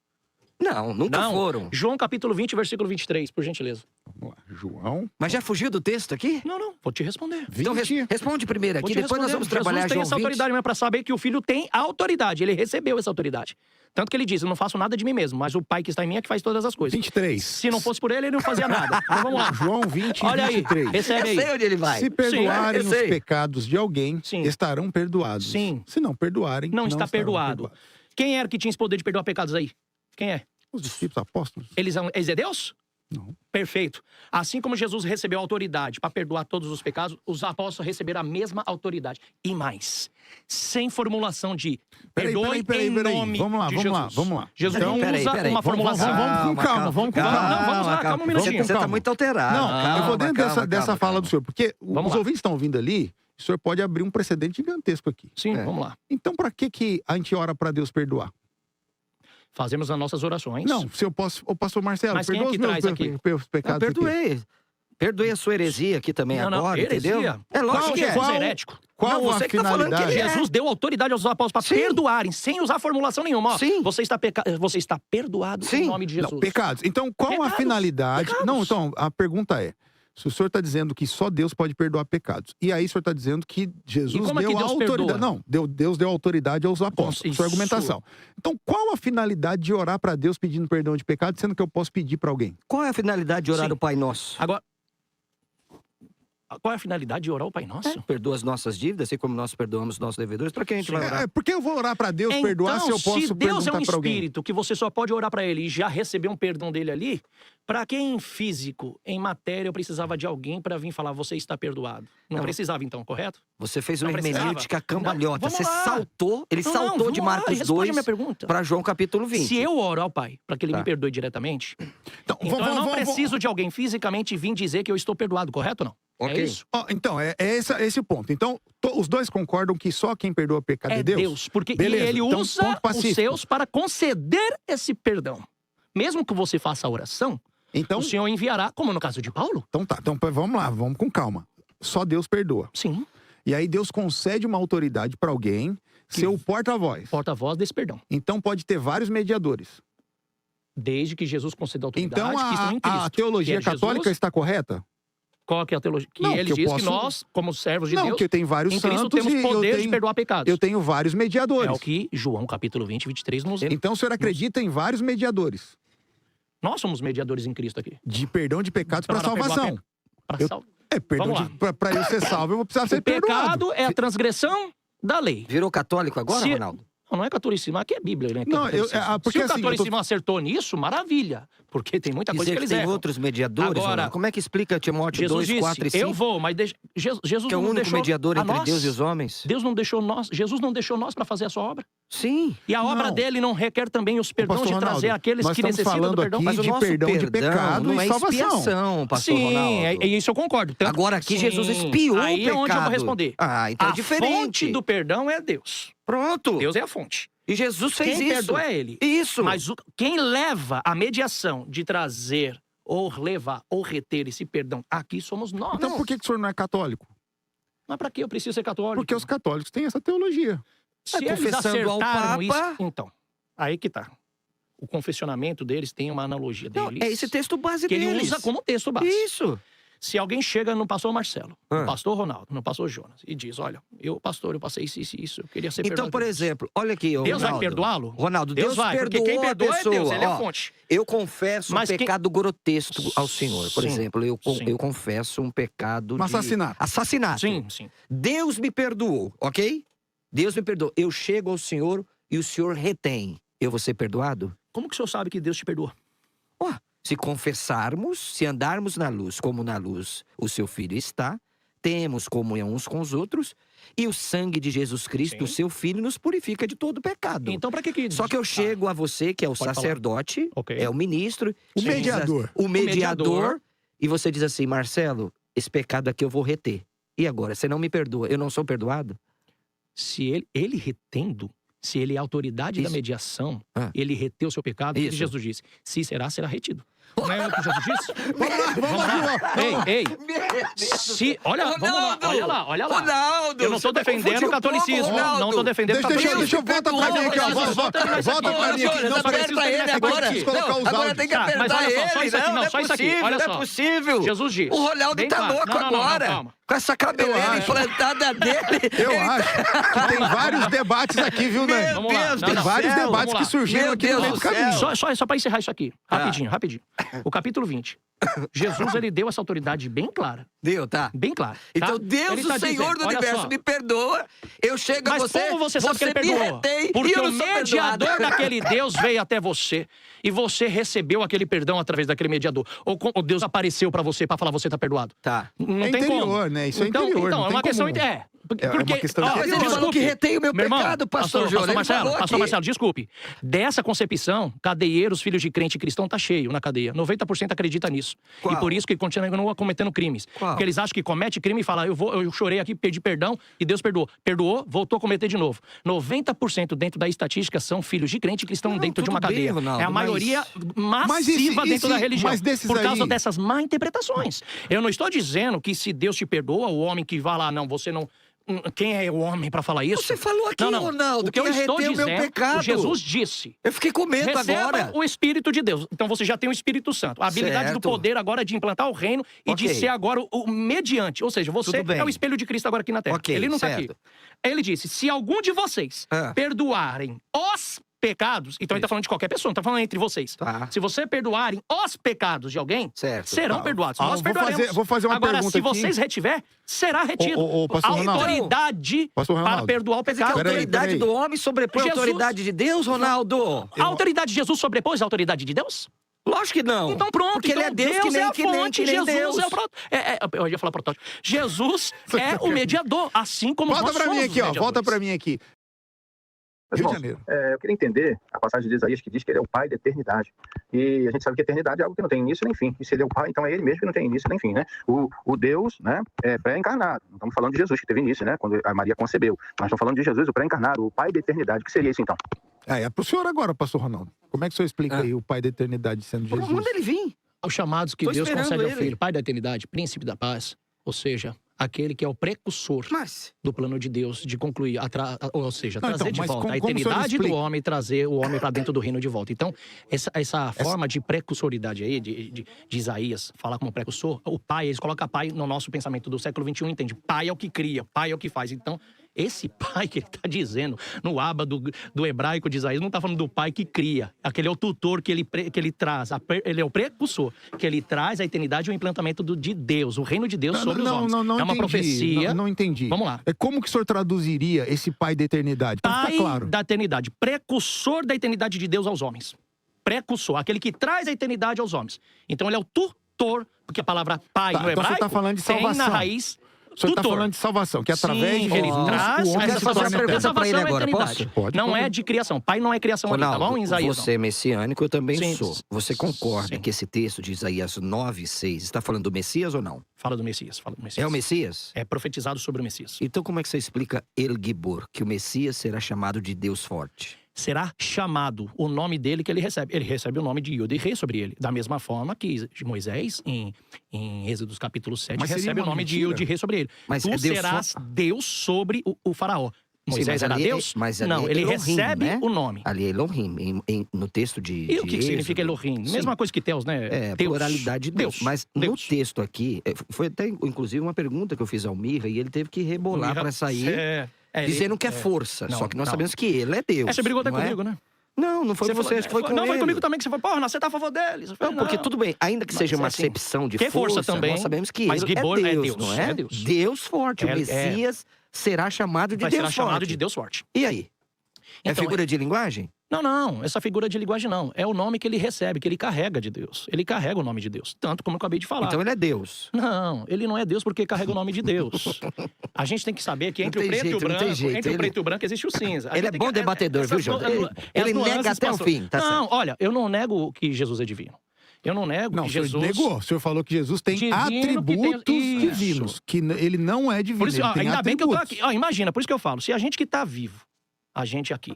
Não, nunca foram. João capítulo 20, versículo 23, por gentileza. Vamos lá. João Mas já fugiu do texto aqui? Não, vou te responder. 20. Então responde primeiro Vou aqui, te depois nós responder. vamos trabalhar Jesus tem João essa 20. autoridade mesmo para saber que o filho tem autoridade. Ele recebeu essa autoridade. Tanto que ele diz, eu não faço nada de mim mesmo, mas o Pai que está em mim é que faz todas as coisas. 23. Se não fosse por ele, ele não fazia nada. Então vamos lá. João 20, Olha aí, 23. recebe Eu sei aí. onde ele vai. Se perdoarem eu os sei. pecados de alguém, Sim. estarão perdoados. Sim. Se não perdoarem, Não está estarão perdoado. perdoados. Quem era que tinha esse poder de perdoar pecados aí? Quem é? Os discípulos apóstolos? Eles é Deus? Não. Perfeito. Assim como Jesus recebeu autoridade para perdoar todos os pecados, os apóstolos receberam a mesma autoridade. E mais, sem formulação de perdoe em nome Vamos lá, de vamos lá, Jesus. vamos lá. Jesus Então, não peraí, usa peraí. uma formulação. Vamos com calma, vamos com calma. Não, vamos lá, calma um minutinho. Você tá muito alterado. Não, eu vou dentro dessa fala calma. do senhor, porque Vamos os lá. ouvintes estão ouvindo ali, o senhor pode abrir um precedente gigantesco aqui. Sim, É. vamos lá. Então, para que a gente ora para Deus perdoar? Fazemos as nossas orações. Não, se eu posso, ô pastor Marcelo, Mas quem é perdoa que os meus traz aqui? pecados. Não, perdoei. Perdoei a sua heresia aqui também Não, agora, heresia. entendeu? É lógico Qual- que é. Jesus qual- é herético. Qual Não, a você que tá falando que finalidade? ele é. Jesus deu autoridade aos apóstolos para Sim. perdoarem, sem usar formulação nenhuma. Ó, Sim. você está perdoado Sim. em nome de Jesus. Não, pecados. Então, qual a Pecados, finalidade? pecados. Não, então, a pergunta é: se o senhor está dizendo que só Deus pode perdoar pecados, e aí o senhor está dizendo que Jesus E como é deu que Deus autoridade. perdoa? Não, Deus deu autoridade aos apóstolos. Sua Isso. argumentação. Então, qual a finalidade de orar para Deus pedindo perdão de pecados, sendo que eu posso pedir para alguém? Qual é a finalidade de orar Sim. o Pai Nosso? Agora, qual é a finalidade de orar o Pai Nosso? Perdoa as nossas dívidas, assim como nós perdoamos os nossos devedores. Para que a gente vai orar? Porque eu vou orar para Deus perdoar se eu posso se Deus é perguntar um para alguém? espírito que você só pode orar para ele e já receber um perdão dele ali, para quem em físico, em matéria, eu precisava de alguém para vir falar, você está perdoado. Não precisava então, correto? Você fez Não uma precisava. hermenêutica cambalhota. Não, Você vamos lá. saltou, ele Não, saltou vamos de lá, Marcos responde 2 a minha pergunta. para João capítulo 20. Se eu oro ao Pai para que ele Tá. me perdoe diretamente, Então, então eu não preciso de alguém fisicamente vir dizer que eu estou perdoado, correto ou não? Ok. É isso? Ó, então, é esse o ponto. Então, os dois concordam que só quem perdoa pecado É Deus, porque Beleza, e ele então, usa ponto os pacífico. seus para conceder esse perdão. Mesmo que você faça a oração, Então, o Senhor enviará, como no caso de Paulo. então tá. Então, vamos lá, vamos com calma. Só Deus perdoa. Sim, E aí Deus concede uma autoridade para alguém ser o porta-voz. porta-voz desse perdão. Então pode ter vários mediadores. Desde que Jesus conceda autoridade, Então que estão em Cristo. a teologia que é católica Jesus. está correta? Qual que é a teologia? Que Não, ele que eu diz que posso- nós, como servos de Não, Deus, porque tem vários em Cristo santos temos e poder de tenho, perdoar pecados. eu tenho vários mediadores. É o que João capítulo 20, 23 nos... Então o senhor acredita em vários mediadores Nós somos mediadores em Cristo aqui. de perdão de pecados para Para perdoar salvação. Para Eu- sal... Perdão Vamos para eu ser salvo, eu vou precisar ser O perdoado. pecado é a transgressão da lei. Virou católico agora, Se- Ronaldo? Não é catolicismo, aqui é Bíblia, né? Não, porque Se o assim, catolicismo acertou nisso, maravilha. Porque tem muita coisa Dizer que que eles tem erram. outros mediadores, Agora, Ronaldo? Como é que explica Timóteo Jesus 2, disse, 4 e 5? eu vou, mas Jesus Que é o não único deixou mediador a entre nós. Deus e os homens? Deus não deixou nós, Jesus não deixou nós para fazer a sua obra. Sim. E a obra Não. dele não requer também os perdões Pastor de trazer Ronaldo, aqueles nós que estamos necessitam do falando perdão. aqui Mas o de nosso perdão de pecado não e é salvação. expiação, pastor Sim, Ronaldo. isso eu concordo. Tanto- Agora aqui Sim, Jesus expiou aí o é onde eu pecado. vou responder. Ah, então é A diferente. fonte do perdão é Deus. Pronto. Deus é a fonte. E Jesus fez Quem isso. perdoa é ele. Isso. Mas quem leva a mediação de trazer ou levar ou reter esse perdão aqui somos nós. Então por que o senhor não é católico? Mas para que eu preciso ser católico? Porque os católicos têm essa teologia. Se eles confessando ao acertaram Papa- isso... Então, aí que tá. O confessionamento deles tem uma analogia Não, deles. é esse texto base que ele deles. usa como texto base. Isso. Se alguém chega no pastor Marcelo, Ah. no pastor Ronaldo, no pastor Jonas, e diz, olha, eu passei isso, eu queria ser Então, perdoado. por exemplo, olha aqui, Deus vai Ronaldo. perdoá-lo? Ronaldo, Deus vai, porque perdoou quem perdoa a é pessoa. Deus, ele é a Ó, fonte. Eu confesso Mas um quem- pecado grotesco ao Senhor. Por Sim, exemplo, eu sim. confesso um pecado de... assassinato. Assassinato. Sim, sim. Deus me perdoou, ok? Deus me perdoou. Eu chego ao Senhor e o Senhor retém. Eu vou ser perdoado? Como que o senhor sabe que Deus te perdoa? Ó, se confessarmos, se andarmos na luz como na luz o seu Filho está, temos comunhão uns com os outros e o sangue de Jesus Cristo, Sim. o seu Filho, nos purifica de todo pecado. Então, para que... Só que eu chego a você, que é o Pode sacerdote, Ok. é o ministro, O você diz mediador. o mediador, mediador. e você diz assim, Marcelo, esse pecado aqui eu vou reter. E agora, você não me perdoa, eu não sou perdoado? Se ele retendo, se ele é a autoridade da Isso. mediação, Ah. ele reteu o seu pecado, o que Isso. Jesus disse? Se será retido. Não é o que Jesus disse? Vamos lá. Ei, olha, Ronaldo, olha lá. Ronaldo, Eu não estou você defendendo confundiu o catolicismo. o povo, Ronaldo. Não estou defendendo o catolicismo. Deixa eu voltar pra mim aqui, ó. Volta pra mim aqui. Não, aperta ele agora. Preciso colocar os Agora áudios. tem que Tá, mas apertar olha só, ele. só isso aqui, não, só isso aqui, olha Não só. é possível. Jesus disse. O Ronaldo bem tá claro. louco Não, agora. calma. Com essa cabeleira implantada dele. Eu acho que tem vários debates aqui, viu, Nani? Vamos lá. Tem vários debates que surgiram Meu aqui no Deus meio do do céu. caminho. Só pra encerrar isso aqui. Rapidinho. O capítulo 20. Jesus, ele deu essa autoridade bem clara. Deu, tá? Bem clara. Tá? Então, Deus, Ele o tá Senhor dizendo, do olha universo, só. me perdoa. Eu chego a Mas você. como você sabe que ele me perdoou? retém e Porque eu o não sou perdoado. mediador daquele Deus veio até você e você recebeu aquele perdão através daquele mediador. Ou Deus apareceu pra você pra falar você tá perdoado. Tá. Não É tem interior, como. né? Isso é então, interior, Então, não é tem uma questão... como. Porque, É uma questão ó, Mas ele interior. falou que retém o meu Meu irmão, pecado, pastor Júlio. Pastor Ele falou Pastor aqui. Marcelo, desculpe. Dessa concepção, cadeieiros, filhos de crente cristão, tá cheio na cadeia. 90% acredita nisso. Qual? E por isso que continua cometendo crimes. Qual? Porque eles acham que comete crime e fala, eu chorei aqui, pedi perdão e Deus perdoou. Perdoou, voltou a cometer de novo. 90% dentro da estatística são filhos de crente que estão Não, dentro de uma tudo bem, cadeia. Ronaldo, É a maioria massiva dentro da religião. mas desses por causa aí- dessas má interpretações. Eu não estou dizendo que se Deus te perdoa, o homem que vai lá, não, você não... Quem é o homem pra falar isso? Você falou aqui, Ronaldo, O que eu que ia estou reter o meu dizendo, pecado. Jesus disse. Eu fiquei com medo Receba agora. o Espírito de Deus. Então você já tem o Espírito Santo. A habilidade Certo. do poder agora é de implantar o reino e de Ok. ser agora o mediante. Ou seja, você Tudo bem. é o espelho de Cristo agora aqui na Terra. Ok, Ele não está certo. aqui. Ele disse, se algum de vocês perdoarem os pecados, então ele tá falando de qualquer pessoa, não tá falando entre vocês. Tá. Se você perdoarem os pecados de alguém, Certo. serão perdoados. Nós vou perdoaremos. vou fazer uma Agora, pergunta se aqui. vocês retiver, será retido. Ô, pastor Ronaldo. Autoridade Pastor para Ronaldo. perdoar o Mas é que a pecado. Peraí, autoridade peraí. do homem sobrepõe a Jesus- autoridade de Deus, Ronaldo? A autoridade de Jesus sobrepôs a autoridade de Deus? Lógico que não. Então pronto, Porque então ele é Deus, que nem, é a que nem, fonte, que nem Jesus Deus. é o eu ia falar protótipo. Jesus é o mediador, assim como Volta nós pra mim somos aqui, ó. mediadores. Volta pra mim aqui. Meus Rio de irmãos, Janeiro. eu queria entender a passagem de Isaías que diz que ele é o pai da eternidade. E a gente sabe que a eternidade é algo que não tem início nem fim. E se ele é o pai, então é ele mesmo que não tem início nem fim, né? O Deus, né, é pré-encarnado. Não estamos falando de Jesus, que teve início, né, quando a Maria concebeu. Nós estamos falando de Jesus, o pré-encarnado, o pai da eternidade. O que seria isso, então? É pro senhor agora, pastor Ronaldo. Como é que o senhor explica aí o pai da eternidade sendo Jesus? Manda ele vir. Os chamados que Tô Deus esperando concede ao ele. Filho, Pai da eternidade, Príncipe da paz, ou seja, aquele que é o precursor Mas, do plano de Deus de concluir, ou seja, Não, trazer então, de mas volta a como o senhor eternidade do explica? homem e trazer o homem para dentro do reino de volta. Então, essa forma de precursoridade aí, de Isaías, falar como precursor, o pai, eles colocam pai no nosso pensamento do século XXI, entende? Pai é o que cria, pai é o que faz. Então, esse pai que ele está dizendo no aba do hebraico de Isaías, não está falando do pai que cria. Aquele é o tutor que ele traz. Ele é o precursor, que ele traz a eternidade e o implantamento de Deus, o reino de Deus sobre os homens. Não É uma entendi. profecia. Não entendi. Vamos lá. Como que o senhor traduziria esse pai da eternidade? Pra Pai ficar claro. da eternidade, precursor da eternidade de Deus aos homens. Precursor, aquele que traz a eternidade aos homens. Então ele é o tutor, porque a palavra pai Tá, no então hebraico você tá falando de tem na salvação. raiz O senhor está tutor. falando de salvação, que através Sim, de ele Jesus, traz o homem essa se fazer torna uma pergunta eterno. pra ele salvação é agora, eternidade. posso? Pode, Não por é favor. de criação. Pai não é criação ali, tá bom? Em Isaías. você é messiânico, eu também Sim, sou. Você concorda sim. que esse texto de Isaías 9:6 está falando do Messias ou não? Fala do Messias, fala do Messias. É o Messias? É profetizado sobre o Messias. Então como é que você explica El Gibor, que o Messias será chamado de Deus forte? Será chamado o nome dele que ele recebe. Ele recebe o nome de Yud e Rei sobre ele. Da mesma forma que Moisés, em Êxodos capítulo 7, Mas seria recebe o uma nome de mentira? Yud e Rei sobre ele. Mas Tu é Deus serás Deus sobre o faraó. Moisés mas era ali Deus? mas ali Não, é ele Elohim, recebe né? o nome. Ali é Elohim, no texto de E o que significa Êxodo. Elohim? Sim. Mesma coisa que Deus, né? É, Deus. pluralidade de Deus. Mas no Deus. texto aqui, foi até inclusive uma pergunta que eu fiz ao Mirra e ele teve que rebolar para sair, dizendo que é força. Não, Só que nós não. sabemos que ele é Deus. Você brigou até não é? comigo, né? Não foi com você, acho que foi com Não, ele. foi comigo também que você falou, porra, você tá a favor deles. Eu falei, Não, porque tudo bem, ainda que Mas seja uma assim, acepção de que força também, nós sabemos que mas ele Gibor é é Deus, Deus, não é? é Deus. Deus forte, o É- Messias será chamado de vai Deus ser chamado forte. de Deus forte. E aí? É Então, figura de linguagem? Não, essa figura de linguagem não. É o nome que ele recebe, que ele carrega de Deus. Ele carrega o nome de Deus, tanto como eu acabei de falar. Então ele é Deus. Não, ele não é Deus porque carrega o nome de Deus. A gente tem que saber que entre Não o tem preto e o jeito, não tem branco, jeito. entre o Ele- preto e o branco existe o cinza. A Ele gente é tem bom que- debatedor, viu, Jô? Ele as nega nuances, até o pastor. fim, tá Não, certo. olha, eu não nego que Jesus é divino. Eu não nego Não, que o senhor Jesus... negou. O senhor falou que Jesus tem Divino que tem- atributos Isso. divinos. Que ele não é divino, Por isso, ele ó, tem ainda bem que eu tô atributos. aqui. Ó, imagina, por isso que eu falo. Se a gente que tá vivo, a gente aqui,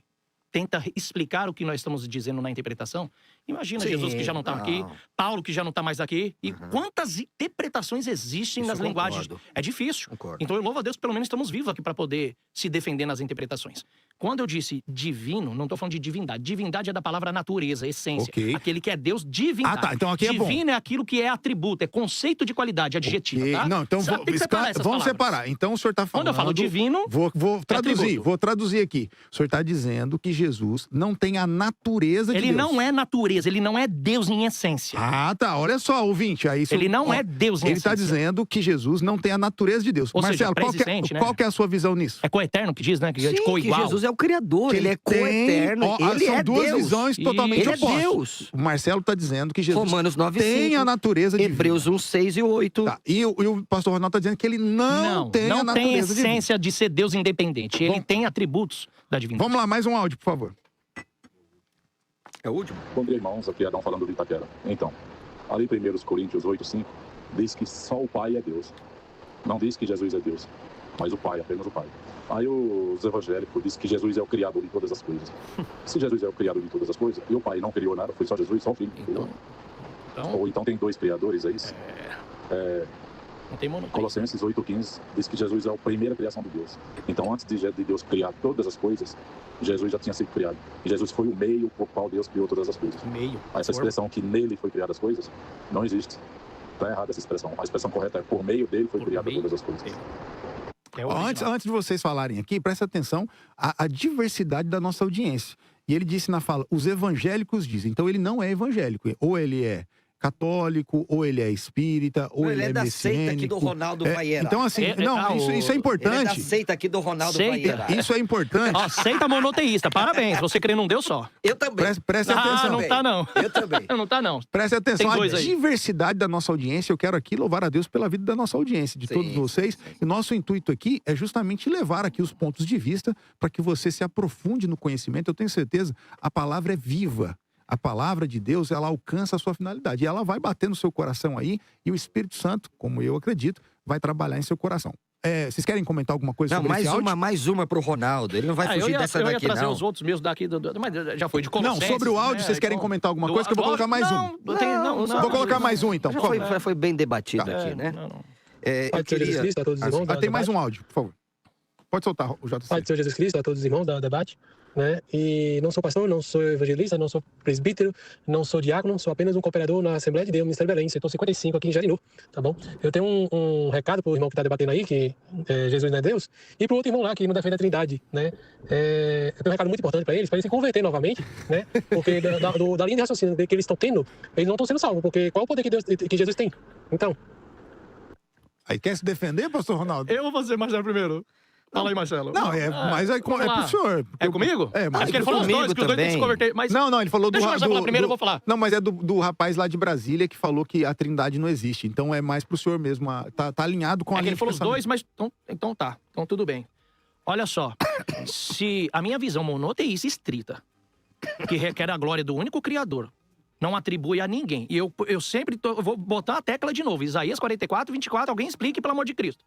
tenta explicar o que nós estamos dizendo na interpretação. Imagina Sim, Jesus que já não está aqui, não. Paulo que já não está mais aqui. E quantas interpretações existem Isso nas eu linguagens? concordo. É difícil. Concordo. Então eu louvo a Deus que pelo menos estamos vivos aqui para poder se defender nas interpretações. Quando eu disse divino, não estou falando de divindade. Divindade é da palavra natureza, essência. Ok. Aquele que é Deus, divindade. Ah, tá. Então aqui é bom. Divino é aquilo que é atributo, é conceito de qualidade, adjetivo, Ok. tá? Não, então Tem que separar essas vamos palavras. separar. Então o senhor está falando... Quando eu falo divino, Vou traduzir, atributo. aqui. O senhor está dizendo que Jesus não tem a natureza de ele Deus. não é natureza, ele não é Deus em essência. Ah, tá. Olha só, ouvinte. Aí, Ele não é Deus em Ele está essência. dizendo que Jesus não tem a natureza de Deus. Ou seja, Marcelo, pré-existente, né? qual que é a sua visão nisso? É coeterno que diz, né? Que é de Sim, que co-igual. Jesus é o Criador, Que ele é tem- coeterno, ó, ele são é duas Deus. visões E- totalmente Ele é opostas. Deus. O Marcelo está dizendo que Jesus Romanos 9, tem 5, a natureza divina. Hebreus 1, 6 e 8. Tá. E o pastor Ronaldo está dizendo que ele não tem a não tem natureza divina. essência de ser Deus independente. Ele Bom, tem atributos da divindade. Vamos lá, mais um áudio, por favor. É o último? Bom dia, irmãos. Aqui é Adão falando do Itaquera. Então, ali em 1 Coríntios 8, 5, diz que só o Pai é Deus. Não diz que Jesus é Deus, mas o Pai, apenas o Pai. Aí os evangélicos dizem que Jesus é o criador de todas as coisas. Se Jesus é o criador de todas as coisas, e o Pai não criou nada, foi só Jesus, só o Filho. Então, Ou então tem dois criadores, é isso? não tem monopólio. Colossenses 8,15 diz que Jesus é a primeira criação de Deus. Então, antes de Deus criar todas as coisas, Jesus já tinha sido criado. E Jesus foi o meio por qual Deus criou todas as coisas. Meio. Essa expressão que nele foi criadas as coisas, não existe. Está errada essa expressão. A expressão correta é por meio dele foi Por criada meio todas as coisas. É o Ó, original. antes de vocês falarem aqui, presta atenção à diversidade da nossa audiência. E ele disse na fala, os evangélicos dizem. Então ele não é evangélico. Ou ele é católico, ou ele é espírita, ou ele é da seita aqui do messiânico. Ronaldo Vaiera. Então assim, não, isso é Ele é da importante. seita aqui do Ronaldo Seita. Vaiera. Isso é importante. Ó, seita monoteísta. Parabéns. Você crê num Deus só. Eu também. Preste Ah, atenção. não tá não. Eu também. Não tá não. Preste atenção, Tem a dois aí. diversidade da nossa audiência. Eu quero aqui louvar a Deus pela vida da nossa audiência, de Sim, todos vocês. sim. E o nosso intuito aqui é justamente levar aqui os pontos de vista para que você se aprofunde no conhecimento. Eu tenho certeza, a palavra é viva. A palavra de Deus, ela alcança a sua finalidade. E ela vai bater no seu coração aí, e o Espírito Santo, como eu acredito, vai trabalhar em seu coração. Vocês querem comentar alguma coisa Não, sobre esse áudio? mais uma pro Ronaldo. Ele não vai eu fugir ia, dessa eu ia daqui, trazer não. os outros meus daqui. Mas já foi de Colossenses. Não, sobre o áudio, né? vocês querem Então, comentar alguma do- coisa? Que eu vou colocar mais um. Não, Vou colocar mais um, então, Já por favor. foi bem debatido É, aqui, né? não. É, eu Pai do Senhor Jesus queria... Cristo, a todos os irmãos da Tem mais debate. um áudio, por favor. Pode soltar, o JC. Pai do Senhor Jesus Cristo, a todos os irmãos da debate. Né? E não sou pastor, não sou evangelista, não sou presbítero, não sou diácono, sou apenas um cooperador na Assembleia de Deus, Ministério Belém, setor 55, aqui em Jarinu, tá bom? Eu tenho um recado pro irmão que tá debatendo aí, que Jesus não é Deus, e pro outro irmão lá, que não defende a Trindade, né? Eu tenho um recado muito importante para eles se converter novamente, né? Porque da linha de raciocínio que eles estão tendo, eles não estão sendo salvos, porque qual é o poder que Jesus tem? Então, Aí quer se defender, pastor Ronaldo? Eu vou fazer Marcelo primeiro. Fala aí, Marcelo. Não, mas é vamos lá. pro senhor. É comigo? É, mas Acho que ele falou os comigo dois, que os dois têm que se também. converter. Mas Não, ele falou do... Deixa o Marcelo falar primeiro, eu vou falar. Não, mas é do rapaz lá de Brasília que falou que a Trindade não existe. Então é mais pro senhor mesmo. Tá alinhado com a é que linha ele de falou os pensamento. dois, mas então tá. Então tudo bem. Olha só. Se a minha visão monoteísta estrita, que requer a glória do único Criador, não atribui a ninguém. E eu sempre eu vou botar a tecla de novo. Isaías 44, 24. Alguém explique, pelo amor de Cristo.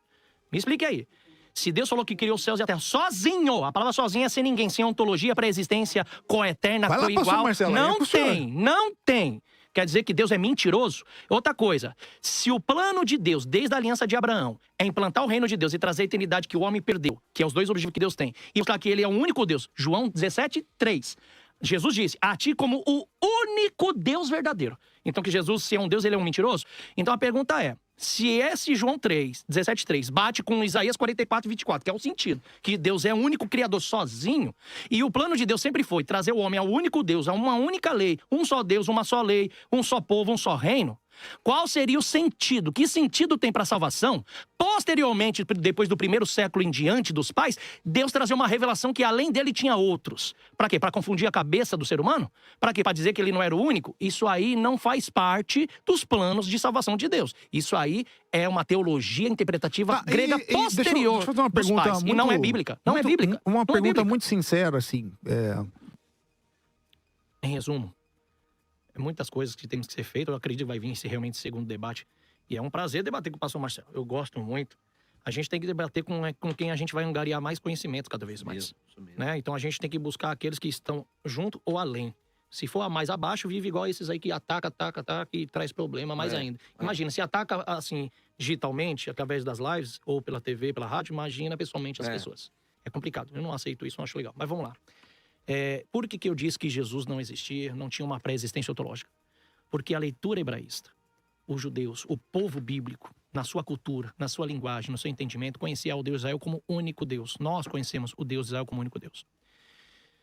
Me explique aí. Se Deus falou que criou os céus e a terra sozinho, a palavra sozinho é sem ninguém, sem ontologia, pré-existência, coeterna, Vai lá, pastor coigual. Marcelo, aí é Não com o senhor. tem, não tem. Quer dizer que Deus é mentiroso? Outra coisa, se o plano de Deus, desde a aliança de Abraão, é implantar o reino de Deus e trazer a eternidade que o homem perdeu, que é os dois objetivos que Deus tem, e mostrar que ele é o único Deus, João 17, 3. Jesus disse, a ti como o único Deus verdadeiro. Então que Jesus, se é um Deus, ele é um mentiroso? Então a pergunta é, se esse João 3, 17, 3, bate com Isaías 44, 24, que é o sentido, que Deus é o único criador sozinho, e o plano de Deus sempre foi trazer o homem ao único Deus, a uma única lei, um só Deus, uma só lei, um só povo, um só reino, qual seria o sentido? Que sentido tem para a salvação? Posteriormente, depois do primeiro século em diante dos pais, Deus trazia uma revelação que além dele tinha outros. Para quê? Para confundir a cabeça do ser humano? Para quê? Para dizer que ele não era o único? Isso aí não faz parte dos planos de salvação de Deus. Isso aí é uma teologia interpretativa grega deixa eu posterior fazer uma dos pergunta pais. E não é bíblica. Não é bíblica. Uma Não é pergunta bíblica. muito sincera, assim. Em resumo, muitas coisas que têm que ser feitas. Eu acredito que vai vir esse realmente segundo debate. E é um prazer debater com o pastor Marcelo. Eu gosto muito. A gente tem que debater com quem a gente vai angariar mais conhecimento cada vez mais. Isso mesmo. Né? Então a gente tem que buscar aqueles que estão junto ou além. Se for a mais abaixo, vive igual esses aí que ataca e traz problema mais ainda. Imagina, se ataca assim, digitalmente, através das lives, ou pela TV, pela rádio, imagina pessoalmente as pessoas. É complicado. Eu não aceito isso, não acho legal. Mas vamos lá. Por que eu disse que Jesus não existia, não tinha uma pré-existência ontológica? Porque a leitura hebraísta, os judeus, o povo bíblico, na sua cultura, na sua linguagem, no seu entendimento, conhecia o Deus de Israel como único Deus. Nós conhecemos o Deus de Israel como único Deus.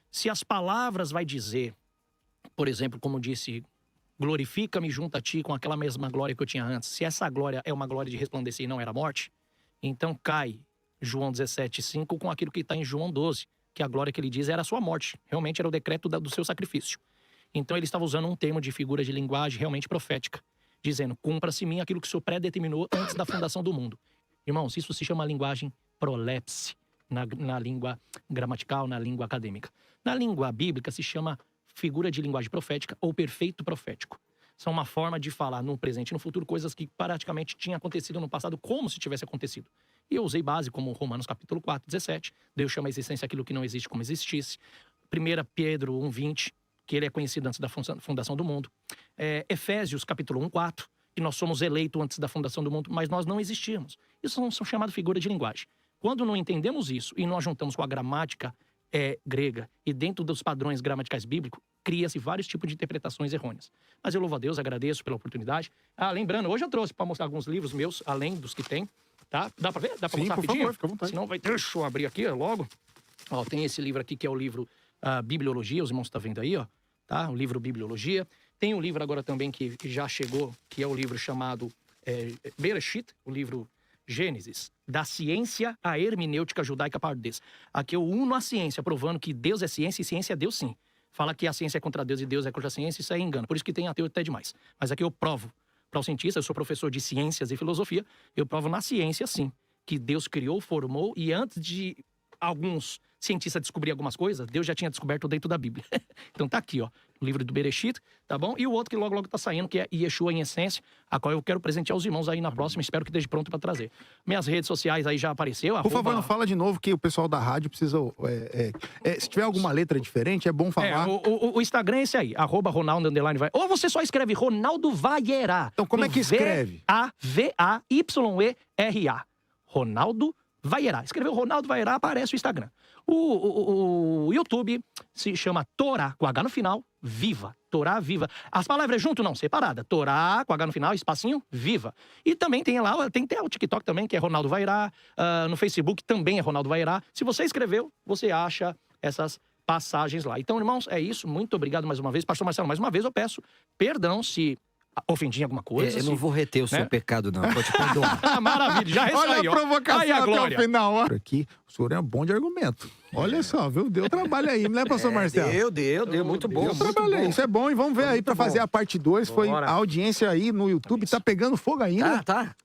Se as palavras vai dizer, por exemplo, como disse, glorifica-me junto a ti com aquela mesma glória que eu tinha antes. Se essa glória é uma glória de resplandecer e não era morte, então cai João 17,5 com aquilo que está em João 12, que a glória que ele diz era a sua morte. Realmente era o decreto do seu sacrifício. Então ele estava usando um termo de figura de linguagem realmente profética, dizendo, cumpra-se em mim aquilo que o Senhor predeterminou antes da fundação do mundo. Irmãos, isso se chama linguagem prolepse, na língua gramatical, na língua acadêmica. Na língua bíblica se chama figura de linguagem profética ou perfeito profético. São uma forma de falar no presente e no futuro coisas que praticamente tinham acontecido no passado como se tivesse acontecido. E eu usei base como Romanos capítulo 4, 17. Deus chama a existência aquilo que não existe como existisse. 1 Pedro 1,20, que ele é conhecido antes da fundação do mundo. Efésios capítulo 1, 4, que nós somos eleitos antes da fundação do mundo, mas nós não existíamos. Isso são chamadas figuras de linguagem. Quando não entendemos isso e nós juntamos com a gramática grega e dentro dos padrões gramaticais bíblicos, cria-se vários tipos de interpretações errôneas. Mas eu louvo a Deus, agradeço pela oportunidade. Lembrando, hoje eu trouxe para mostrar alguns livros meus, além dos que tem, tá? Dá para ver? Dá para mostrar rapidinho? Por favor, fica à vontade. Senão deixa eu abrir aqui logo. Ó, tem esse livro aqui que é o livro Bibliologia, os irmãos estão vendo aí, ó. Tá? O livro Bibliologia. Tem um livro agora também que já chegou, que é o livro chamado Bereshit, o livro Gênesis, da ciência à hermenêutica judaica pardês. Aqui eu uno a ciência, provando que Deus é ciência e ciência é Deus sim. Fala que a ciência é contra Deus e Deus é contra a ciência, isso é engano. Por isso que tem ateu até demais. Mas aqui eu provo para o cientista, eu sou professor de ciências e filosofia, eu provo na ciência sim, que Deus criou, formou e antes de alguns cientistas descobrir algumas coisas, Deus já tinha descoberto dentro da Bíblia. Então tá aqui, ó, o livro do Bereshit, tá bom? E o outro que logo tá saindo, que é Yeshua em Essência, a qual eu quero presentear os irmãos aí na próxima, espero que esteja pronto para trazer. Minhas redes sociais aí já apareceu. Por favor, não fala de novo que o pessoal da rádio precisa... se tiver alguma letra diferente, é bom falar. O Instagram é esse aí, @Ronaldo _ ou você só escreve Ronaldo Vaiera. Então como é que escreve? Vavyera. Ronaldo Vaiera. Escreveu Ronaldo Vaiera, aparece o Instagram. O YouTube se chama Torá, com H no final, Viva. Torá Viva. As palavras junto, não, separada. Torá, com H no final, espacinho, Viva. E também tem lá, tem até o TikTok também, que é Ronaldo Vaiera. No Facebook também é Ronaldo Vaiera. Se você escreveu, você acha essas passagens lá. Então, irmãos, é isso. Muito obrigado mais uma vez. Pastor Marcelo, mais uma vez eu peço perdão se ofendi em alguma coisa. Eu não vou reter o seu pecado, não. Pode perdoar. Maravilha, já recebeu. Olha a provocação aí a até glória. o final. Ó. Aqui, o senhor é bom de argumento. Olha só, viu? Deu trabalho aí, não é, pastor Marcelo? Deu. Muito bom. Deu trabalho aí. Isso é bom. E vamos ver aí pra fazer a parte 2. Foi a audiência aí no YouTube. Tá pegando fogo ainda. Tá.